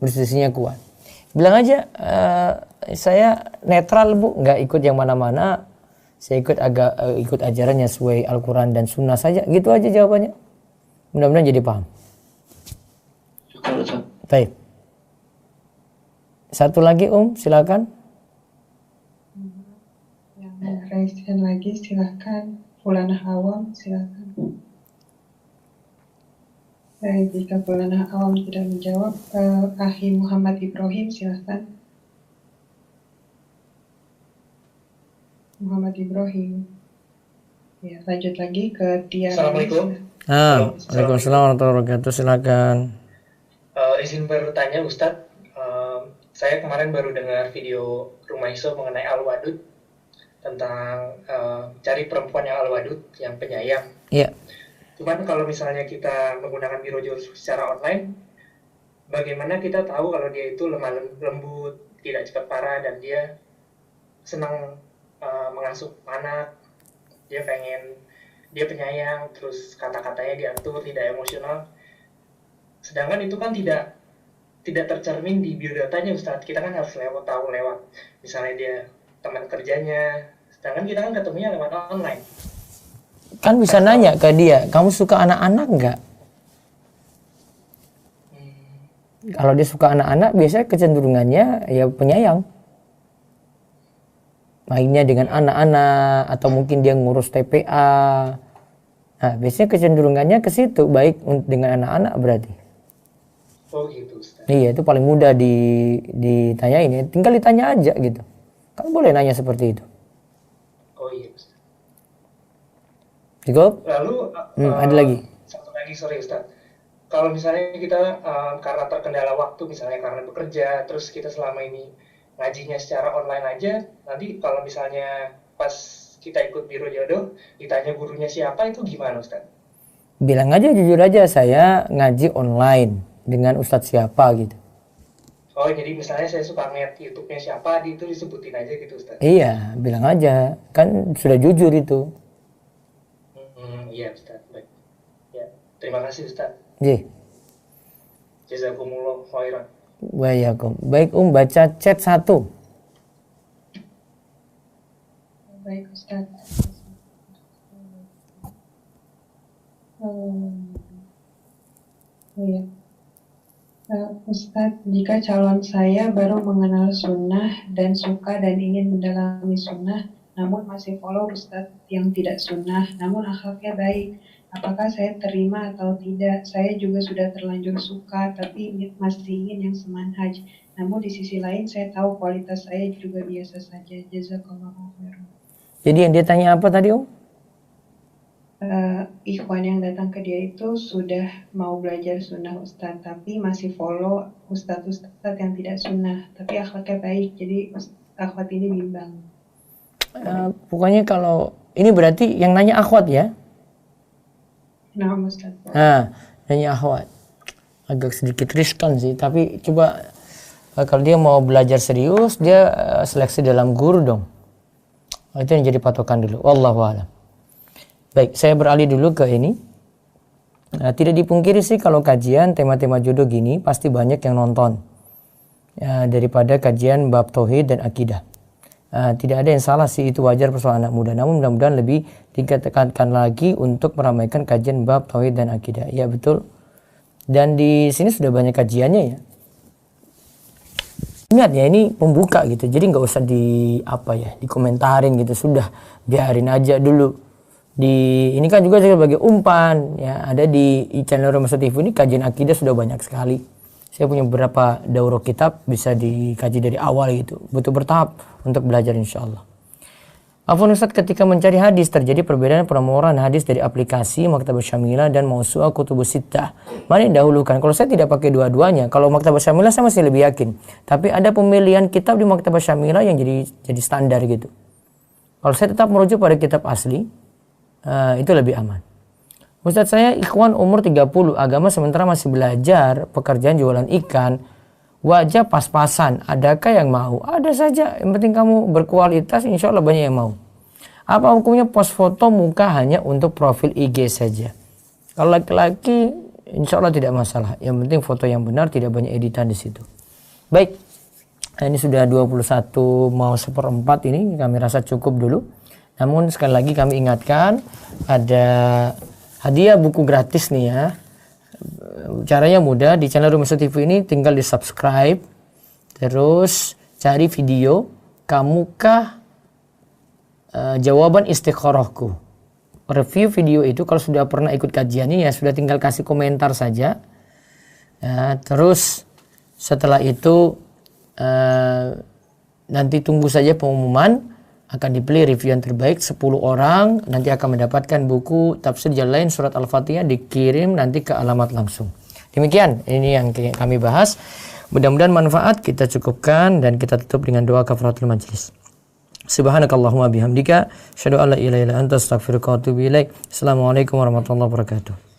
Berselisihnya kuat. Bilang aja saya netral Bu, nggak ikut yang mana-mana. Saya ikut ajarannya sesuai Al-Quran dan Sunnah saja. Gitu aja jawabannya. Mudah-mudahan jadi paham. Baik. Satu lagi silakan. Yang raise hand lagi silahkan. Fulanah Awam silahkan. Baik, jika Fulanah Awam tidak menjawab, Akhi Muhammad Ibrahim silahkan. Muhammad Ibrahim. Ya, lanjut lagi ke Tia. Assalamualaikum. Waalaikumsalam warahmatullahi wabarakatuh. Silakan. Izin bertanya Ustadz, saya kemarin baru dengar video Rumah Iso mengenai Al-Wadud tentang cari perempuan yang Al-Wadud, yang penyayang. Iya. Cuman kalau misalnya kita menggunakan biro jodoh secara online, bagaimana kita tahu kalau dia itu lemah lembut, tidak cepat parah, dan dia senang mengasuh anak, dia penyayang, terus kata-katanya diatur, tidak emosional. Sedangkan itu kan tidak tercermin di biodatanya Ustadz. Kita kan harus tahu lewat misalnya dia teman kerjanya, sedangkan kita kan ketemunya lewat online. Kan bisa nanya ke dia, kamu suka anak-anak nggak? Kalau dia suka anak-anak, biasanya kecenderungannya ya penyayang. Mainnya dengan anak-anak atau mungkin dia ngurus TPA. Nah, biasanya kecenderungannya ke situ, baik dengan anak-anak berarti. Oh gitu Ustaz. Iya, itu paling mudah ditanyain ya. Tinggal ditanya aja gitu. Kamu boleh nanya seperti itu. Oh iya Ustaz. Cukup? Lalu ada lagi? Satu lagi, sorry Ustaz. Kalau misalnya kita karena terkendala waktu, misalnya karena bekerja, terus kita selama ini ngajinya secara online aja, nanti kalau misalnya pas kita ikut biro jodoh, ditanya gurunya siapa, itu gimana Ustaz? Bilang aja jujur aja, saya ngaji online dengan ustadz siapa gitu. Oh, jadi misalnya saya suka ngeliat YouTube-nya siapa, itu disebutin aja gitu Ustaz? Iya, bilang aja. Kan sudah jujur itu. Iya Ustaz, baik. Ya, terima kasih Ustaz. Iya. Jazakumullah khairan. Baik, baca chat 1. Baik Ustaz. Iya. Ustadz, jika calon saya baru mengenal sunnah dan suka dan ingin mendalami sunnah, namun masih follow Ustadz yang tidak sunnah, namun akhlaknya baik, apakah saya terima atau tidak? Saya juga sudah terlanjur suka, tapi masih ingin yang semanhaj. Namun di sisi lain saya tahu kualitas saya juga biasa saja. Jazakallahu khairan. Jadi yang dia tanya apa tadi Om? Ikhwan yang datang ke dia itu sudah mau belajar sunnah Ustadz, tapi masih follow Ustadz yang tidak sunnah, tapi akhlaknya baik, jadi akhwat ini bimbang. Pokoknya kalau ini berarti yang nanya akhwat ya? Nah Ustadz. Nah, nanya akhwat. Agak sedikit riskan sih, tapi coba kalau dia mau belajar serius, dia seleksi dalam guru dong. Itu yang jadi patokan dulu. Wallahu a'lam. Baik, saya beralih dulu ke ini. Tidak dipungkiri sih kalau kajian tema-tema jodoh gini pasti banyak yang nonton daripada kajian bab tauhid dan akidah. Tidak ada yang salah sih, itu wajar persoalan anak muda. Namun mudah-mudahan lebih ditekankan lagi untuk meramaikan kajian bab tauhid dan akidah. Ya betul. Dan di sini sudah banyak kajiannya ya. Ingat ya, ini pembuka gitu. Jadi nggak usah dikomentarin gitu. Sudah biarin aja dulu. Ini kan juga sebagai umpan ya, ada di channel Rumah TV ini kajian akidah sudah banyak sekali. Saya punya beberapa daurah kitab bisa dikaji dari awal gitu, butuh bertahap untuk belajar insyaallah. Afwan Ustaz, ketika mencari hadis terjadi perbedaan penomoran hadis dari aplikasi Maktabah Syamilah dan Mausu'ah Kutubus Sittah. Mana yang dahulukan? Kalau saya tidak pakai dua-duanya. Kalau Maktabah Syamilah saya masih lebih yakin. Tapi ada pemilihan kitab di Maktabah Syamilah yang jadi standar gitu. Kalau saya tetap merujuk pada kitab asli, itu lebih aman. Ustadz, saya ikhwan umur 30, agama sementara masih belajar, pekerjaan jualan ikan, wajah pas-pasan, adakah yang mau? Ada saja, yang penting kamu berkualitas, insya Allah banyak yang mau. Apa hukumnya post foto muka hanya untuk profil IG saja? Kalau laki-laki, insya Allah tidak masalah, yang penting foto yang benar, tidak banyak editan di situ. Baik, ini sudah 21 mau 1/4 ini, kami rasa cukup dulu. Namun sekali lagi kami ingatkan, ada hadiah buku gratis nih ya. Caranya mudah, di channel Rumah TV ini tinggal di subscribe, terus cari video Kamukah jawaban istikharahku. Review video itu kalau sudah pernah ikut kajiannya ya sudah tinggal kasih komentar saja. Terus setelah itu nanti tunggu saja pengumuman. Akan dipilih review yang terbaik 10 orang, nanti akan mendapatkan buku tafsir Jalalain surat Al-Fatihah, dikirim nanti ke alamat langsung. Demikian ini yang kami bahas. Mudah-mudahan manfaat. Kita cukupkan dan kita tutup dengan doa kafaratul majlis. Subhanakallahumma bihamdika asyhadu an la ilaha illa anta astaghfiruka wa atubu ilaik. Assalamualaikum warahmatullahi wabarakatuh.